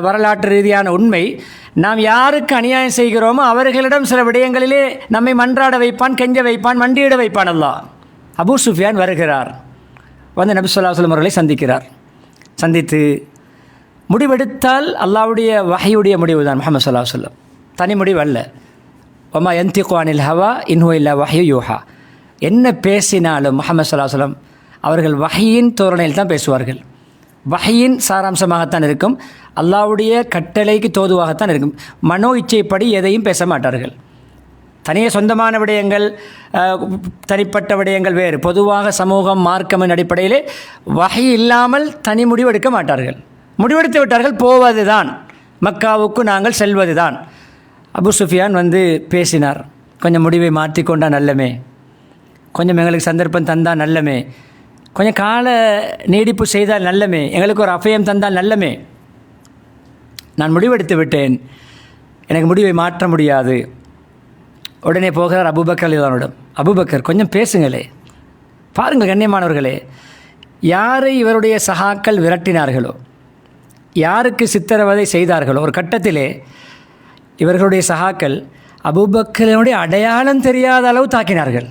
வரலாற்று ரீதியான உண்மை. நாம் யாருக்கு அநியாயம் செய்கிறோமோ அவர்களிடம் சில விடயங்களிலே நம்மை மன்றாட வைப்பான், கெஞ்ச வைப்பான், மண்டியிட வைப்பான் அல்லாஹ். அபூ சுஃபியான் வருகிறார், வந்து நபி ஸல்லல்லாஹு அலைஹி வஸல்லம் அவர்களை சந்திக்கிறார். சந்தித்து முடிவெடுத்தால் அல்லாஹ்வுடைய வஹ்யுடைய முடிவு தான் முஹம்மது ஸல்லல்லாஹு அலைஹி வஸல்லம், தனி முடிவு அல்ல. வமா யன்திகு அனில் ஹவா இன் ஹுவ இல்லா வஹ்யு யூஹா. என்ன பேசினாலும் முஹம்மது ஸல்லல்லாஹு அலைஹி வஸல்லம் அவர்கள் வஹ்யின் தோரணையில் தான் பேசுவார்கள். வஹ்யின் சாராம்சமாகத்தான் இருக்கும், அல்லாஹ்வுடைய கட்டளைக்கு தோதுவாகத்தான் இருக்கும். மனோ இச்சைப்படி எதையும் பேச மாட்டார்கள். தனியே சொந்தமான விடயங்கள், தனிப்பட்ட விடயங்கள் வேறு. பொதுவாக சமூகம், மார்க்கம் அடிப்படையிலே வஹி இல்லாமல் தனி முடிவு எடுக்க மாட்டார்கள். முடிவெடுத்து விட்டார்கள், போவது தான், மக்காவுக்கு நாங்கள் செல்வது தான். அபூ சுஃபியான் வந்து பேசினார். கொஞ்சம் முடிவை மாற்றிக்கொண்டா நல்லமே, கொஞ்சம் எங்களுக்கு சந்தர்ப்பம் தந்தால் நல்லமே, கொஞ்சம் கால நீடிப்பு செய்தால் நல்லமே, எங்களுக்கு ஒரு அபயம் தந்தால் நல்லமே. நான் முடிவெடுத்து விட்டேன், எனக்கு முடிவை மாற்ற முடியாது. உடனே போகிறார் அபூபக்கர் ரலியல்லாஹு. அபூபக்கர் கொஞ்சம் பேசுங்களே. பாருங்கள் கண்ணியமானவர்களே, யாரை இவருடைய சகாக்கள் விரட்டினார்களோ, யாருக்கு சித்திரவதை செய்தார்களோ, ஒரு கட்டத்திலே இவர்களுடைய சகாக்கள் அபூபக்கருடைய அடையாளம் தெரியாத அளவு தாக்கினார்கள்.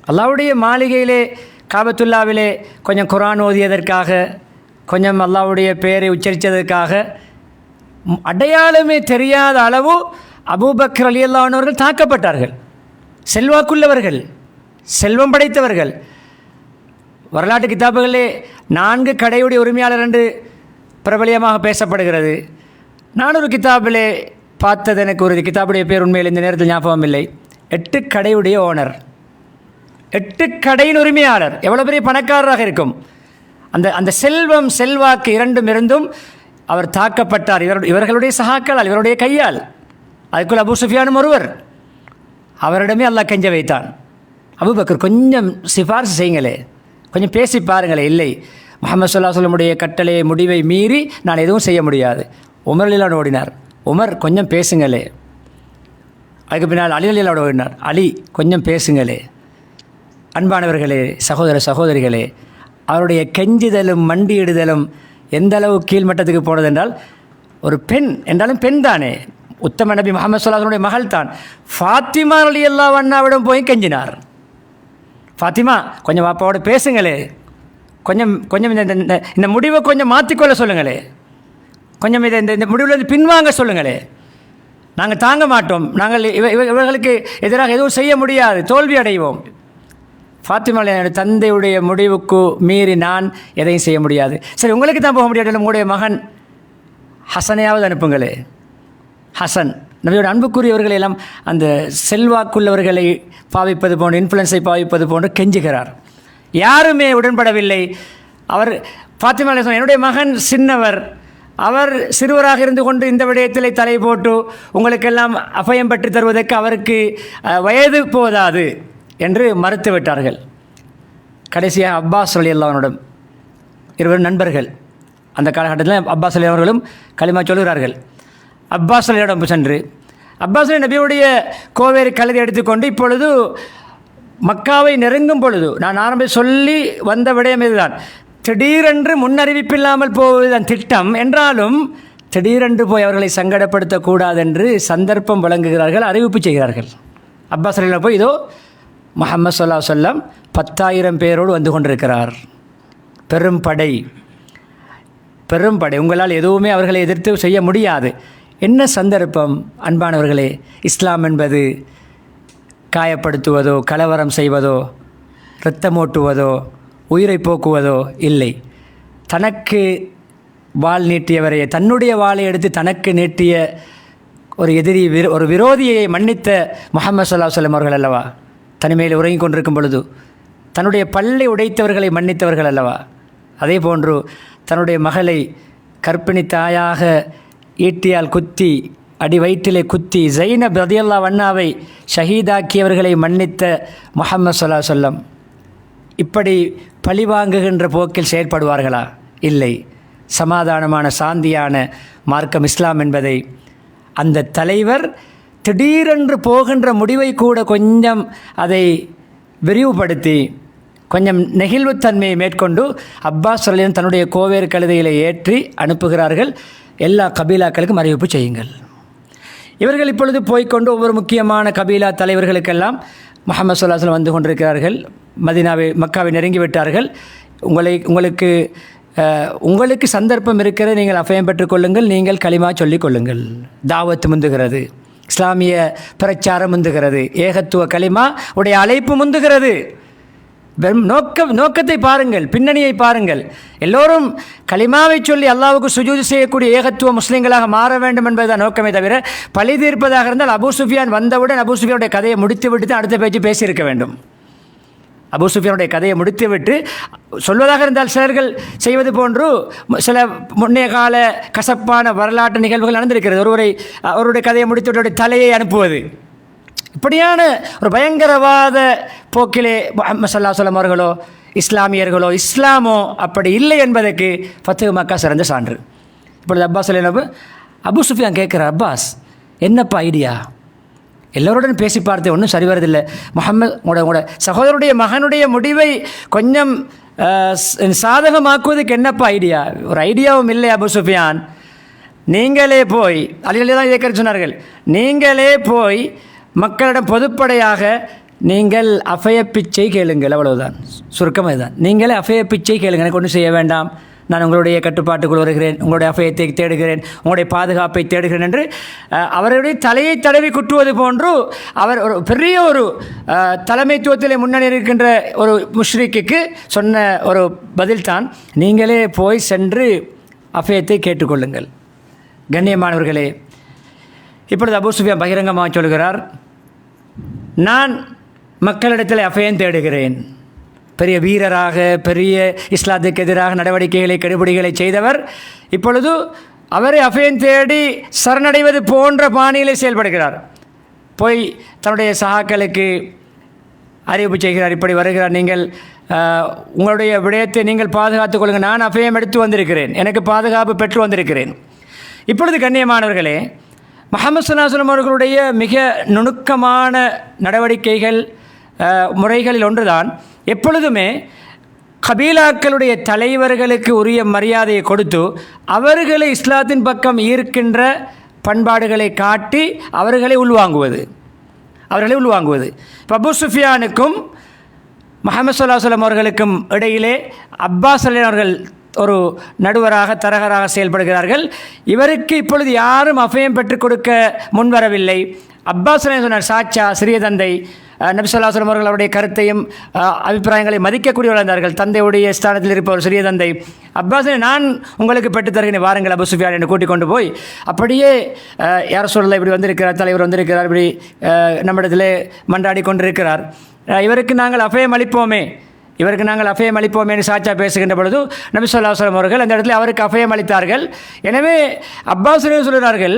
அல்லாஹ்வுடைய மாளிகையிலே காபத்துல்லாவிலே கொஞ்சம் குர்ஆன் ஓதியதற்காக, கொஞ்சம் அல்லாஹ்வுடைய பெயரை உச்சரித்ததற்காக அடையாளமே தெரியாத அளவு அபூபக்கர் ரலியல்லாஹு அன்ஹு அவர்கள் தாக்கப்பட்டார்கள். செல்வாக்குள்ளவர்கள், செல்வம் படைத்தவர்கள். வரலாற்று கிதாபுகளிலே 4 கடையுடைய உரிமையாளர் என்று பிரபலியமாக பேசப்படுகிறது. நான் ஒரு கிதாபிலே பார்த்தது, எனக்கு ஒரு கிதாபுடைய பேர் உண்மையில் இந்த நேரத்தில் ஞாபகம் இல்லை. 8 கடையுடைய ஓனர், 8 கடையின் உரிமையாளர். எவ்வளோ பெரிய பணக்காரராக இருக்கும். அந்த செல்வம், செல்வாக்கு இரண்டும் இருந்தும் அவர் தாக்கப்பட்டார். இவர்களுடைய சகாக்களால், இவருடைய கையால். அதுக்குள் அபூ சுஃபியானும் ஒருவர். அவரிடமே அல்லாஹ் கெஞ்ச வைத்தான். அபூபக்கர் கொஞ்சம் சிபாரிசு செய்யுங்களே, கொஞ்சம் பேசி பாருங்களே. இல்லை, முஹம்மது ஸல்லல்லாஹு அலைஹி வஸல்லம் கட்டளை முடிவை மீறி நான் எதுவும் செய்ய முடியாது. உமர் ரலியல்லாஹு ஓடினார். உமர் கொஞ்சம் பேசுங்களே. அதுக்கு பின்னால் அலி ரலியல்லாஹு ஓடினார். அலி கொஞ்சம் பேசுங்களே. அன்பானவர்களே, சகோதர சகோதரிகளே, அவருடைய கெஞ்சுதலும் மண்டியிடுதலும் எந்த அளவு கீழ்மட்டத்துக்கு போனது என்றால், ஒரு பெண் என்றாலும் பெண் தானே, உத்தம நபி முஹம்மது ஸல்லல்லாஹு அலைஹி வஸல்லம் மகள் தான். ஃபாத்திமா ரலியல்லாஹு அன்ஹாவிடம் போய் கெஞ்சினார். ஃபாத்திமா கொஞ்சம் வாப்பாவோட பேசுங்களே, கொஞ்சம் இந்த முடிவை கொஞ்சம் மாற்றிக்கொள்ள சொல்லுங்களே. கொஞ்சம் இதை இந்த முடிவில் பின்வாங்க சொல்லுங்களே, நாங்கள் தாங்க மாட்டோம், நாங்கள் இவர்களுக்கு எதிராக எதுவும் செய்ய முடியாது, தோல்வி அடைவோம். ஃபாத்திமா என்னுடைய தந்தையுடைய முடிவுக்கு மீறி நான் எதையும் செய்ய முடியாது. சரி, உங்களுக்கு தான் போக முடியாது, உங்களுடைய மகன் ஹசனையாவது அனுப்புங்களே. ஹசன் நபியோட அன்புக்குரியவர்களை எல்லாம் அந்த செல்வாக்குள்ளவர்களை பாவிப்பது போன்று, இன்ஃப்ளூயன்ஸை பாவிப்பது போன்று கெஞ்சுகிறார். யாருமே உடன்படவில்லை. அவர் ஃபாத்திமா சொன்னார், என்னுடைய மகன் சின்னவர், அவர் சிறுவராக இருந்து கொண்டு இந்த விடயத்திலே தலை போட்டு உங்களுக்கெல்லாம் அபயம் பெற்று தருவதற்கு அவருக்கு வயது போதாது என்று மறுத்து விட்டார்கள். கடைசியாக அப்பாஸ் ரலியல்லாஹு அன்ஹுவிடம் இருவர் நண்பர்கள், அந்த காலகட்டத்தில் அப்பாஸ் ரலியல்லாஹு அவர்களும் களிமா சொல்கிறார்கள். அப்பாஸ் ரலியல்லாஹு சென்று அப்பாஸ் நபியுடைய கோவேறு கழுதை எடுத்துக்கொண்டு இப்பொழுது மக்காவை நெருங்கும் பொழுது, நான் ஆரம்பி சொல்லி வந்த விடயம் இதுதான், திடீரென்று முன்னறிவிப்பில்லாமல் போவதுதான் திட்டம் என்றாலும் திடீரென்று போய் அவர்களை சங்கடப்படுத்தக்கூடாது என்று சந்தர்ப்பம் வழங்குகிறார்கள், அறிவிப்பு செய்கிறார்கள். அப்பாஸ் ரலியல்லாஹு போய் இதோ முஹம்மது ஸல்லல்லாஹு அலைஹி வஸல்லம் 10,000 பேரோடு வந்து கொண்டிருக்கிறார், பெரும் படை, உங்களால் எதுவுமே அவர்களை எதிர்த்து செய்ய முடியாது. என்ன சந்தர்ப்பம் அன்பானவர்களே, இஸ்லாம் என்பது காயப்படுத்துவதோ, கலவரம் செய்வதோ, இரத்தமூட்டுவதோ, உயிரை போக்குவதோ இல்லை. தனக்கு வாள் நீட்டியவரை, தன்னுடைய வாளை எடுத்து தனக்கு நீட்டிய ஒரு எதிரி, ஒரு விரோதியை மன்னித்த முஹம்மது ஸல்லல்லாஹு அலைஹி வஸல்லம் அவர்கள் அல்லவா? தனிமையில் உறங்கிக் கொண்டிருக்கும் பொழுது தன்னுடைய பல்லை உடைத்தவர்களை மன்னித்தவர்கள் அல்லவா? அதே போன்று தன்னுடைய மகளை கர்ப்பிணி தாயாக ஈட்டியால் குத்தி, அடி வயிற்றிலே குத்தி ஸைனப் ரலியல்லாஹு அன்ஹாவை ஷஹீதாக்கியவர்களை மன்னித்த முஹம்மது ஸல்லல்லாஹு அலைஹி வஸல்லம் இப்படி பழிவாங்குகின்ற போக்கில் செயற்படுவார்களா? இல்லை. சமாதானமான சாந்தியான மார்க்கம் இஸ்லாம் என்பதை அந்த தலைவர் திடீரென்று போகின்ற முடிவை கூட கொஞ்சம் அதை விரிவுபடுத்தி கொஞ்சம் நெகிழ்வுத்தன்மையை மேற்கொண்டு அப்பாஸ் ரலியல்லாஹு தன்னுடைய கோவேறு கழுதைகளை ஏற்றி அனுப்புகிறார்கள். எல்லா கபீலாக்களுக்கும் அறிவிப்பு செய்யுங்கள். இவர்கள் இப்பொழுது போய்கொண்டு ஒவ்வொரு முக்கியமான கபீலா தலைவர்களுக்கெல்லாம் முஹம்மது ஸல்லல்லாஹு அலைஹி வஸல்லம் வந்து கொண்டிருக்கிறார்கள், மக்காவை நெருங்கி விட்டார்கள், உங்களுக்கு சந்தர்ப்பம் இருக்கிறது, நீங்கள் அபயம் பெற்றுக்கொள்ளுங்கள், நீங்கள் களிமா சொல்லிக் கொள்ளுங்கள். தாவத்து முந்துகிறது, இஸ்லாமிய பிரச்சாரம் முந்துகிறது, ஏகத்துவ களிமா உடைய அழைப்பு முந்துகிறது. நோக்கத்தை பாருங்கள், பின்னணியை பாருங்கள். எல்லோரும் கலிமாவை சொல்லி அல்லாஹ்வுக்கு சுஜூது செய்யக்கூடிய ஏகத்துவ முஸ்லீம்களாக மாற வேண்டும் என்பதுதான் நோக்கமே தவிர, பழி தீர்ப்பதாக இருந்தால் அபூ சுஃபியான் வந்தவுடன் அபூ சுஃபியானுடைய கதையை முடித்துவிட்டு தான் அடுத்த பேச்சு பேசியிருக்க வேண்டும். அபூ சுஃபியானுடைய கதையை முடித்துவிட்டு சொல்வதாக இருந்தால் சிலர்கள் செய்வது போன்று சில முன்னைய கால கசப்பான வரலாற்று நிகழ்வுகள் நடந்திருக்கிறது. அவருடைய கதையை முடித்துவிட்டு தலையை அனுப்புவது, இப்படியான ஒரு பயங்கரவாத போக்கிலே முஹம்மது ஸல்லல்லாஹு அலைஹி வஸல்லம் அவர்களோ இஸ்லாமியர்களோ இஸ்லாமோ அப்படி இல்லை என்பதற்கு ஃபத்ஹு மக்கா சிறந்த சான்று. இப்பொழுது அப்பாஸ் ரலியல்லாஹு அபூ சுஃபியான் கேட்குறார், அப்பாஸ் என்னப்பா ஐடியா? எல்லோருடன் பேசி பார்த்து ஒன்றும் சரி வரதில்லை. முஹம்மது உங்களோட சகோதரனுடைய மகனுடைய முடிவை கொஞ்சம் சாதகமாக்குவதுக்கு என்னப்பா ஐடியா? ஒரு ஐடியாவும் இல்லை அபூ சுஃபியான். நீங்களே போய் அலி தான் இதை சொன்னார்கள், நீங்களே போய் மக்களிடம் பொதுப்படையாக நீங்கள் அபய பிச்சை கேளுங்கள், அவ்வளவுதான். சுருக்கமாக இதுதான், நீங்களே அபய பிச்சை கேளுங்கள், எனக்கு ஒன்றும் செய்ய வேண்டாம், நான் உங்களுடைய கட்டுப்பாட்டுக்குள் வருகிறேன், உங்களுடைய அபயத்தை தேடுகிறேன், உங்களுடைய பாதுகாப்பை தேடுகிறேன் என்று அவருடைய தலையை தடவி குட்டுவது போன்று அவர் ஒரு பெரிய ஒரு தலைமைத்துவத்தில் முன்னணி இருக்கின்ற ஒரு முஷ்ரிக்குக்கு சொன்ன ஒரு பதில்தான், நீங்களே போய் சென்று அபயத்தை கேட்டுக்கொள்ளுங்கள். கண்ணியமானவர்களே, இப்பொழுது அபூ சுஃபியான் பகிரங்கமாக சொல்கிறார், நான் மக்களிடத்தில் அபயம் தேடுகிறேன். பெரிய வீரராக, பெரிய இஸ்லாத்துக்கு எதிராக நடவடிக்கைகளை கெடுபிடிகளை செய்தவர் இப்பொழுது அவரை அபயம் தேடி சரணடைவது போன்ற பாணியிலே செயல்படுகிறார். போய் தன்னுடைய சகாக்களுக்கு அறிவிப்பு செய்கிறார், இப்படி வருகிறார், நீங்கள் உங்களுடைய விடயத்தை நீங்கள் பாதுகாத்துக் கொள்ளுங்கள், நான் அபயம் எடுத்து வந்திருக்கிறேன், எனக்கு பாதுகாப்பு பெற்று வந்திருக்கிறேன். இப்பொழுது கண்ணியமானவர்களே, முஹம்மது ஸல்லல்லாஹு அலைஹி வஸல்லம் அவர்களுடைய மிக நுணுக்கமான நடவடிக்கைகள் முறைகளில் ஒன்றுதான், எப்பொழுதுமே கபீலாக்களுடைய தலைவர்களுக்கு உரிய மரியாதையை கொடுத்து அவர்களை இஸ்லாத்தின் பக்கம் ஈர்க்கின்ற பண்பாடுகளை காட்டி அவர்களை உள்வாங்குவது. இப்போ அபூ சுஃபியானுக்கும் முஹம்மது ஸல்லல்லாஹு அலைஹி வஸல்லம் அவர்களுக்கும் இடையிலே அப்பாஸ் ரலியல்லாஹு அவர்கள் ஒரு நடுவராக தரகராக செயல்படுகிறார்கள். இவருக்கு இப்பொழுது யாரும் அபயம் பெற்றுக் கொடுக்க முன்வரவில்லை. அப்பாஸ் சொன்னார், சாச்சா சிறிய தந்தை நபி ஸல்லல்லாஹு அலைஹி வஸல்லம் அவர்கள் அவருடைய கருத்தையும் அபிப்பிராயங்களை மதிக்கக்கூடியவர்கள் இருந்தார்கள். தந்தையுடைய ஸ்தானத்தில் இருப்பவர் சிறிய தந்தை அப்பாஸ், நான் உங்களுக்கு பெற்றுத் தருகிறேன், வாருங்கள் அபூ சுஃபியான் என்று கூட்டிக் கொண்டு போய் அப்படியே யார் சொல்லலை, இப்படி வந்திருக்கிறார், தலைவர் வந்திருக்கிறார், இப்படி நம்மிடத்தில் மன்றாடி கொண்டிருக்கிறார், இவருக்கு நாங்கள் அபயம் அளிப்போமே, இவருக்கு நாங்கள் அபயம் அளிப்போமே என்று சாச்சா பேசுகின்ற பொழுது நபி ஸல்லல்லாஹு அலைஹி வஸல்லம் அவர்கள் அந்த இடத்துல அவருக்கு அபயம் அளித்தார்கள். எனவே அப்பாஸ் சொல்கிறார்கள்,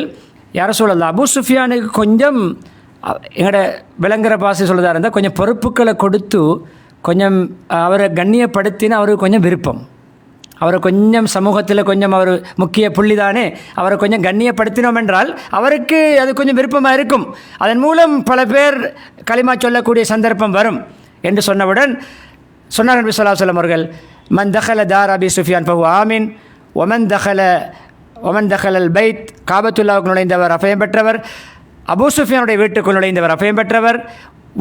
யார் சொல்லலாம், அபூ சுஃபியானுக்கு கொஞ்சம் எங்களோட விளங்குற பாசை சொல்லுறதா இருந்தால் கொஞ்சம் பொறுப்புகளை கொடுத்து கொஞ்சம் அவரை கண்ணியப்படுத்தின அவருக்கு கொஞ்சம் விருப்பம், அவரை கொஞ்சம் சமூகத்தில் கொஞ்சம் அவர் முக்கிய புள்ளி தானே, அவரை கொஞ்சம் கண்ணியப்படுத்தினோம் என்றால் அவருக்கு அது கொஞ்சம் விருப்பமாக இருக்கும், அதன் மூலம் பல பேர் களிமா சொல்லக்கூடிய சந்தர்ப்பம் வரும் என்று சொன்னவுடன் சொன்னார் நபி ஸல்லல்லாஹு அலைஹி வஸல்லம் அவர்கள், மன் தஹல தார் அபி சுஃபியான் ஃபஹுவ ஆமின் ஒமன் தஹல அல் பைத், காபத்துல்லாவுக்கு நுழைந்தவர் அபயம் பெற்றவர், அபூ சுஃபியானுடைய வீட்டுக்குள் நுழைந்தவர் அபயம் பெற்றவர்,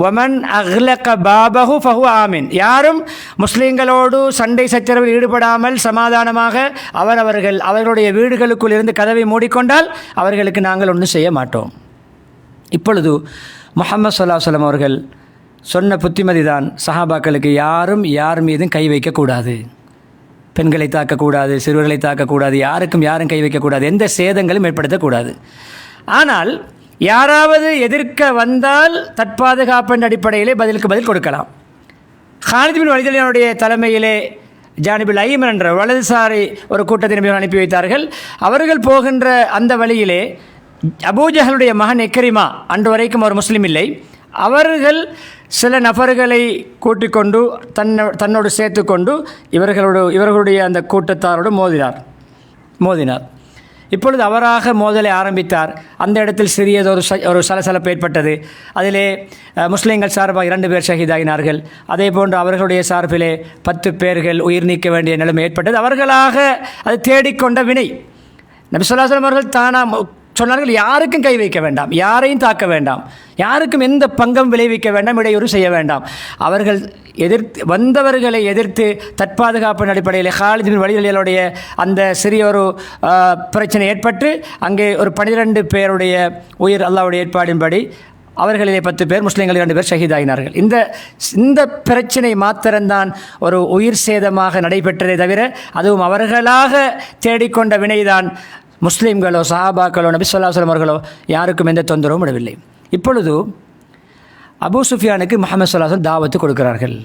ஒமன் அஹ்லக பாபஹு ஃபஹுவ ஆமின், யாரும் முஸ்லீம்களோடு சண்டை சச்சரவில் ஈடுபடாமல் சமாதானமாக அவர்களுடைய வீடுகளுக்குள் இருந்து கதவை மூடிக்கொண்டால் அவர்களுக்கு நாங்கள் ஒன்றும் செய்ய மாட்டோம். இப்பொழுது முஹம்மது ஸல்லல்லாஹு அலைஹி வஸல்லம் அவர்கள் சொன்ன புத்திமதி தான் சஹாபாக்களுக்கு யாரும் யார் மீதும் கை வைக்கக்கூடாது, பெண்களை தாக்கக்கூடாது, சிறுவர்களை தாக்கக்கூடாது, யாரும் கை வைக்கக்கூடாது, எந்த சேதங்களும் ஏற்படுத்தக்கூடாது. ஆனால் யாராவது எதிர்க்க வந்தால் தற்பாதுகாப்பின் அடிப்படையிலே பதிலுக்கு பதில் கொடுக்கலாம். காலித் பின் வலீத் அவருடைய தலைமையிலே ஜானிபுல் ஐமன் என்ற வலதுசாரி ஒரு கூட்டத்தை நபி அனுப்பி வைத்தார்கள். அவர்கள் போகின்ற அந்த வழியிலே அபூஜஹலுடைய மகன் இக்ரிமா, அன்று வரைக்கும் ஒரு முஸ்லீம் இல்லை, அவர்கள் சில நபர்களை கூட்டிக் கொண்டு தன்னோடு சேர்த்து கொண்டு இவர்களுடைய அந்த கூட்டத்தாரோடு மோதினார். இப்பொழுது அவராக மோதலை ஆரம்பித்தார். அந்த இடத்தில் சிறியதொரு சலசலப்பு ஏற்பட்டது. அதிலே முஸ்லீம்கள் சார்பாக 2 பேர் ஷஹீதாகினார்கள். அதே போன்று அவர்களுடைய சார்பிலே 10 பேர்கள் உயிர் நீக்க வேண்டிய நிலைமை ஏற்பட்டது. அவர்களாக அது தேடிக்கொண்ட வினை. நபி ஸல்லல்லாஹு அலைஹி வஸல்லம் அவர்கள் சொன்னார்கள், யாருக்கும் கை வைக்க வேண்டாம், யாரையும் தாக்க வேண்டாம், யாருக்கும் எந்த பங்கம் விளைவிக்க வேண்டாம், இடையூறு செய்ய வேண்டாம். அவர்கள் வந்தவர்களை எதிர்த்து தற்பாதுகாப்பின் அடிப்படையில் காலித் பின் வலீதுடைய அந்த சிறிய ஒரு பிரச்சனை ஏற்பட்டு அங்கே ஒரு 12 பேருடைய உயிர் அல்லாஹ்வுடைய ஏற்பாடின்படி அவர்களிலே 10 பேர், முஸ்லீம்கள் 2 பேர் ஷஹீதாகினார்கள். இந்த பிரச்சனை மாத்திரம்தான் ஒரு உயிர் சேதமாக நடைபெற்றதே தவிர அதுவும் அவர்களாக தேடிக்கொண்ட வினைதான். முஸ்லீம்களோ சஹாபாக்களோ நபி ஸல்லல்லாஹு அலைஹி வஸல்லம் அவர்களோ யாருக்கும் எந்த தொந்தரவும் விடவில்லை. இப்பொழுது அபூ சுஃபியானுக்கு முஹம்மது ஸல்லல்லாஹு அலைஹி வஸல்லம் தாவத்து கொடுக்கிறார்கள்.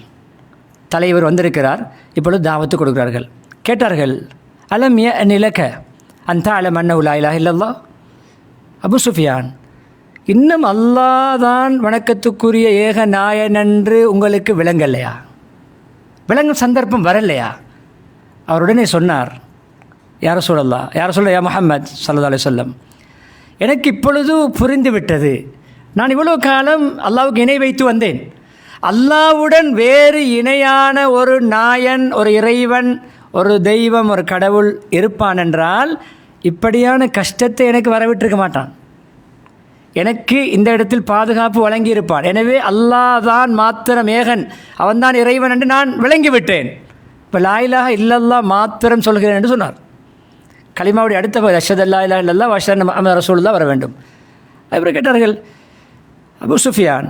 தலைவர் வந்திருக்கிறார், இப்பொழுது தாவத்து கொடுக்கிறார்கள். கேட்டார்கள், அலம் யஅனி லக அன் தஅலம் அன்னஹு லா இலாஹ இல்லல்லாஹ், அபூ சுஃபியான், இன்னும் அல்லாஹ் தான் வணக்கத்துக்குரிய ஏக நாயன் என்று உங்களுக்கு விளங்கலையா, விளங்கும் சந்தர்ப்பம் வரலையா? அவருடனே சொன்னார், யார சொல்லலாம், யார சொல்ல, யா முஹம்மத் ஸல்லல்லாஹு அலைஹி வஸல்லம், எனக்கு இப்பொழுது புரிந்துவிட்டது. நான் இவ்வளோ காலம் அல்லாஹ்வுக்கு இணை வைத்து வந்தேன். அல்லாஹ்வுடன் வேறு இணையான ஒரு நாயன், ஒரு இறைவன், ஒரு தெய்வம், ஒரு கடவுள் இருப்பான் என்றால் இப்படியான கஷ்டத்தை எனக்கு வரவிட்டிருக்க மாட்டான். எனக்கு இந்த இடத்தில் பாதுகாப்பு வழங்கியிருப்பான். எனவே அல்லாஹ் தான் மாத்திரம் ஏகன், அவன்தான் இறைவன் என்று நான் விளங்கிவிட்டேன். இப்போ லா இலாஹ இல்லல்லாஹ் மாத்திரம் சொல்கிறேன் என்று சொன்னார். கலிமாவுடைய அடுத்த அஷ்ஹது அல்லா இலாஹ இல்லல்லாஹ் வ அஷ்ஹது அன்ன முஹம்மது ரசூலுல்லாஹ் வர வேண்டும். அப்புறம் கேட்டார்கள், அபூ சுஃபியான்,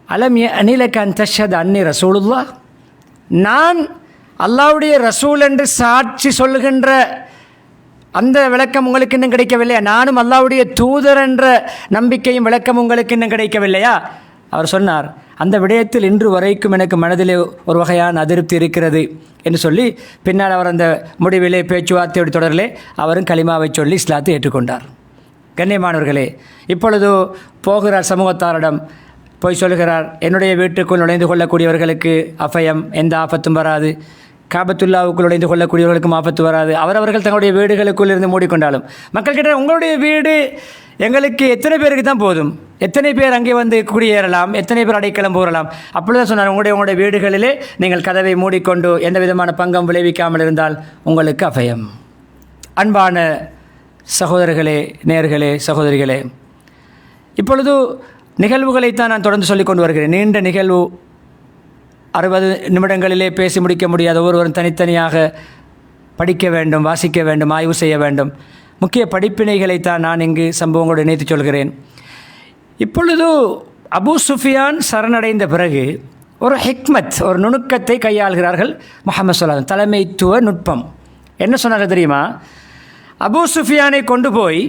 அலம் யஅனி லக அன் தஷ்ஹத அன்னி ரசூலுல்லாஹ், நான் அல்லாஹ்வுடைய ரசூல் என்று சாட்சி சொல்கின்ற அந்த விளக்கம் உங்களுக்கு இன்னும் கிடைக்கவில்லையா? நானும் அல்லாஹ்வுடைய தூதர் என்ற நம்பிக்கையும் விளக்கம் உங்களுக்கு இன்னும் கிடைக்கவில்லையா? அவர் சொன்னார், அந்த விடயத்தில் இன்று வரைக்கும் எனக்கு மனதிலே ஒரு வகையான அதிருப்தி இருக்கிறது என்று சொல்லி பின்னால் அவர் அந்த முடிவிலே பேச்சுவார்த்தையோடு தொடரிலே அவரும் கலிமாவை சொல்லி இஸ்லாத்தை ஏற்றுக்கொண்டார். கண்ணியமானவர்களே, இப்பொழுது போகிறார் சமூகத்தாரிடம் போய் சொல்கிறார், என்னுடைய வீட்டுக்குள் நுழைந்து கொள்ளக்கூடியவர்களுக்கு அபயம், எந்த ஆபத்தும் வராது, காபத்துல்லாவுக்குள் நுழைந்து கொள்ளக்கூடியவர்களுக்கும் ஆபத்து வராது, அவரவர்கள் தங்களுடைய வீடுகளுக்குள் இருந்து மூடிக்கொண்டாலும். மக்கள் கிட்ட உங்களுடைய வீடு எங்களுக்கு எத்தனை பேருக்கு தான் போதும், எத்தனை பேர் அங்கே வந்து குடியேறலாம், எத்தனை பேர் அடைக்கலம் போகலாம்? அப்பொழுதுதான் சொன்னார், உங்களுடைய வீடுகளிலே நீங்கள் கதவை மூடிக்கொண்டு எந்த விதமான பங்கம் விளைவிக்காமல் இருந்தால் உங்களுக்கு அபயம். அன்பான சகோதரர்களே, நேயர்களே, சகோதரிகளே, இப்பொழுது நிகழ்வுகளைத்தான் நான் தொடர்ந்து சொல்லிக் கொண்டு வருகிறேன். நீண்ட நிகழ்வு, 60 நிமிடங்களிலே பேசி முடிக்க முடியாத ஒருவரும் தனித்தனியாக படிக்க வேண்டும், வாசிக்க வேண்டும், ஆய்வு செய்ய வேண்டும். முக்கிய படிப்பினைகளைத்தான் நான் இங்கு சம்பவங்களோடு இணைத்து சொல்கிறேன். இப்பொழுது அபூ சுஃபியான் சரணடைந்த பிறகு ஒரு ஹிக்மத், ஒரு நுணுக்கத்தை கையாள்கிறார்கள் முஹம்மது ஸல்லல்லாஹு அலைஹி வஸல்லம். தலைமைத்துவ நுட்பம் என்ன சொன்னார்கள் தெரியுமா? அபூ சுஃபியானை கொண்டு போய்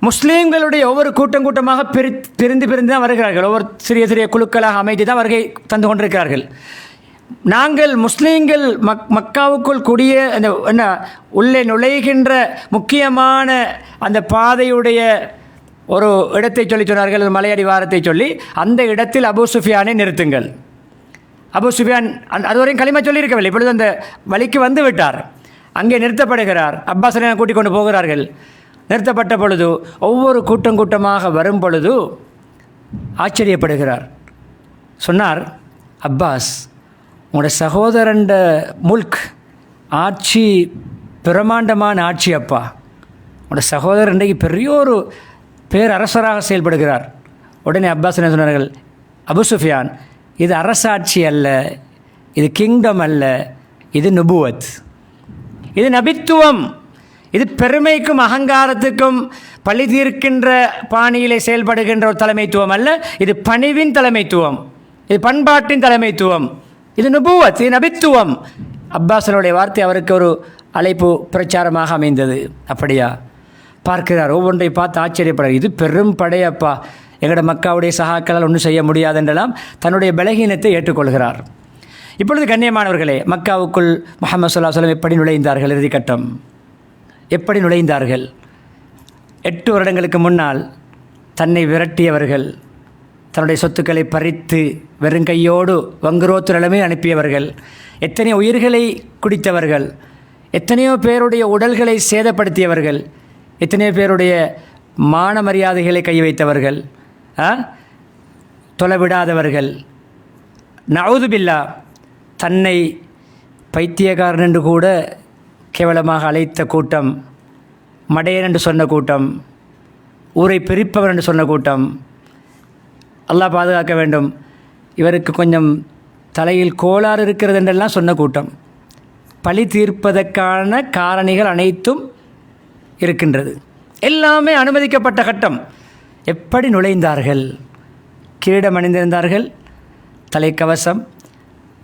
முஸ்லீம்களுடைய ஒவ்வொரு கூட்டமாக பிரிந்து தான் வருகிறார்கள். ஒவ்வொரு சிறிய சிறிய குழுக்களாக அமைத்து தான் வருகை தந்து கொண்டிருக்கிறார்கள். நாங்கள் முஸ்லீம்கள் மக்காவுக்குள் கூடிய அந்த என்ன உள்ளே நுழைகின்ற முக்கியமான அந்த பாதையுடைய ஒரு இடத்தை சொன்னார்கள், ஒரு மலையடி வாரத்தை சொல்லி, அந்த இடத்தில் அபூ சுஃபியானை நிறுத்துங்கள். அபூ சுஃபியான் அதுவரையும் களிமா சொல்லியிருக்கவில்லை, இப்பொழுது அந்த வழிக்கு வந்து விட்டார். அங்கே நிறுத்தப்படுகிறார். அப்பாஸ் கூட்டிக் கொண்டு போகிறார்கள். நிறுத்தப்பட்ட பொழுது ஒவ்வொரு கூட்டமாக வரும் பொழுது ஆச்சரியப்படுகிறார். சொன்னார், அப்பாஸ், உங்களோட சகோதரண்ட முல்க் ஆட்சி பிரமாண்டமான ஆட்சி அப்பா. உங்களோட சகோதரன் இன்றைக்கு பெரிய ஒரு பேரரசராக செயல்படுகிறார். உடனே அப்பாஸ் என்ன சொன்னார்கள்? அபூ சுஃபியான், இது அரசாட்சி அல்ல, இது கிங்டம் அல்ல, இது நுபுவத், இது நபித்துவம். இது பெருமைக்கும் அகங்காரத்துக்கும் பழி தீர்க்கின்ற பாணியிலே செயல்படுகின்ற ஒரு தலைமைத்துவம் அல்ல. இது பணிவின் தலைமைத்துவம், இது பண்பாட்டின் தலைமைத்துவம், இது நுபுவத், இது நபித்துவம். அப்பாஸனுடைய வார்த்தை அவருக்கு ஒரு அழைப்பு பிரச்சாரமாக அமைந்தது. அப்படியா பார்க்கிறார், ஒவ்வொன்றை பார்த்து ஆச்சரியப்படுறார். இது பெரும் படையப்பா, எங்களோட மக்காவுடைய சகாக்களால் ஒன்றும் செய்ய முடியாது என்றெல்லாம் தன்னுடைய பலகீனத்தை ஏற்றுக்கொள்கிறார். இப்பொழுது கண்ணியமானவர்களே, மக்காவுக்குள் முஹம்மது ஸல்லல்லாஹு அலைஹி வஸல்லம் எப்படி நுழைந்தார்கள்? இறுதிக்கட்டம் எப்படி நுழைந்தார்கள்? 8 வருடங்களுக்கு முன்னால் தன்னை விரட்டியவர்கள், தன்னுடைய சொத்துக்களை பறித்து வெறுங்கையோடு வங்குரோத்து நிலைமை அனுப்பியவர்கள், எத்தனையோ உயிர்களை குடித்தவர்கள், எத்தனையோ பேருடைய உடல்களை சேதப்படுத்தியவர்கள், எத்தனையோ பேருடைய மான மரியாதைகளை கை வைத்தவர்கள், தொலைவிடாதவர்கள், நஊது பில்லா, தன்னை பைத்தியக்காரன் என்று கூட கேவலமாக அழைத்த கூட்டம், மடையன் என்று சொன்ன கூட்டம், ஊரை பிரிப்பவர் என்று சொன்ன கூட்டம், அல்லாஹ் பாதுகாக்க வேண்டும், இவருக்கு கொஞ்சம் தலையில் கோளாறு இருக்கிறது என்றெல்லாம் சொன்ன கூட்டம், பழி தீர்ப்பதற்கான காரணிகள் அனைத்தும் இருக்கின்றது. எல்லாமே அனுமதிக்கப்பட்ட கட்டம். எப்படி நுழைந்தார்கள்? கிரீடம் அணிந்திருந்தார்கள், தலைக்கவசம்,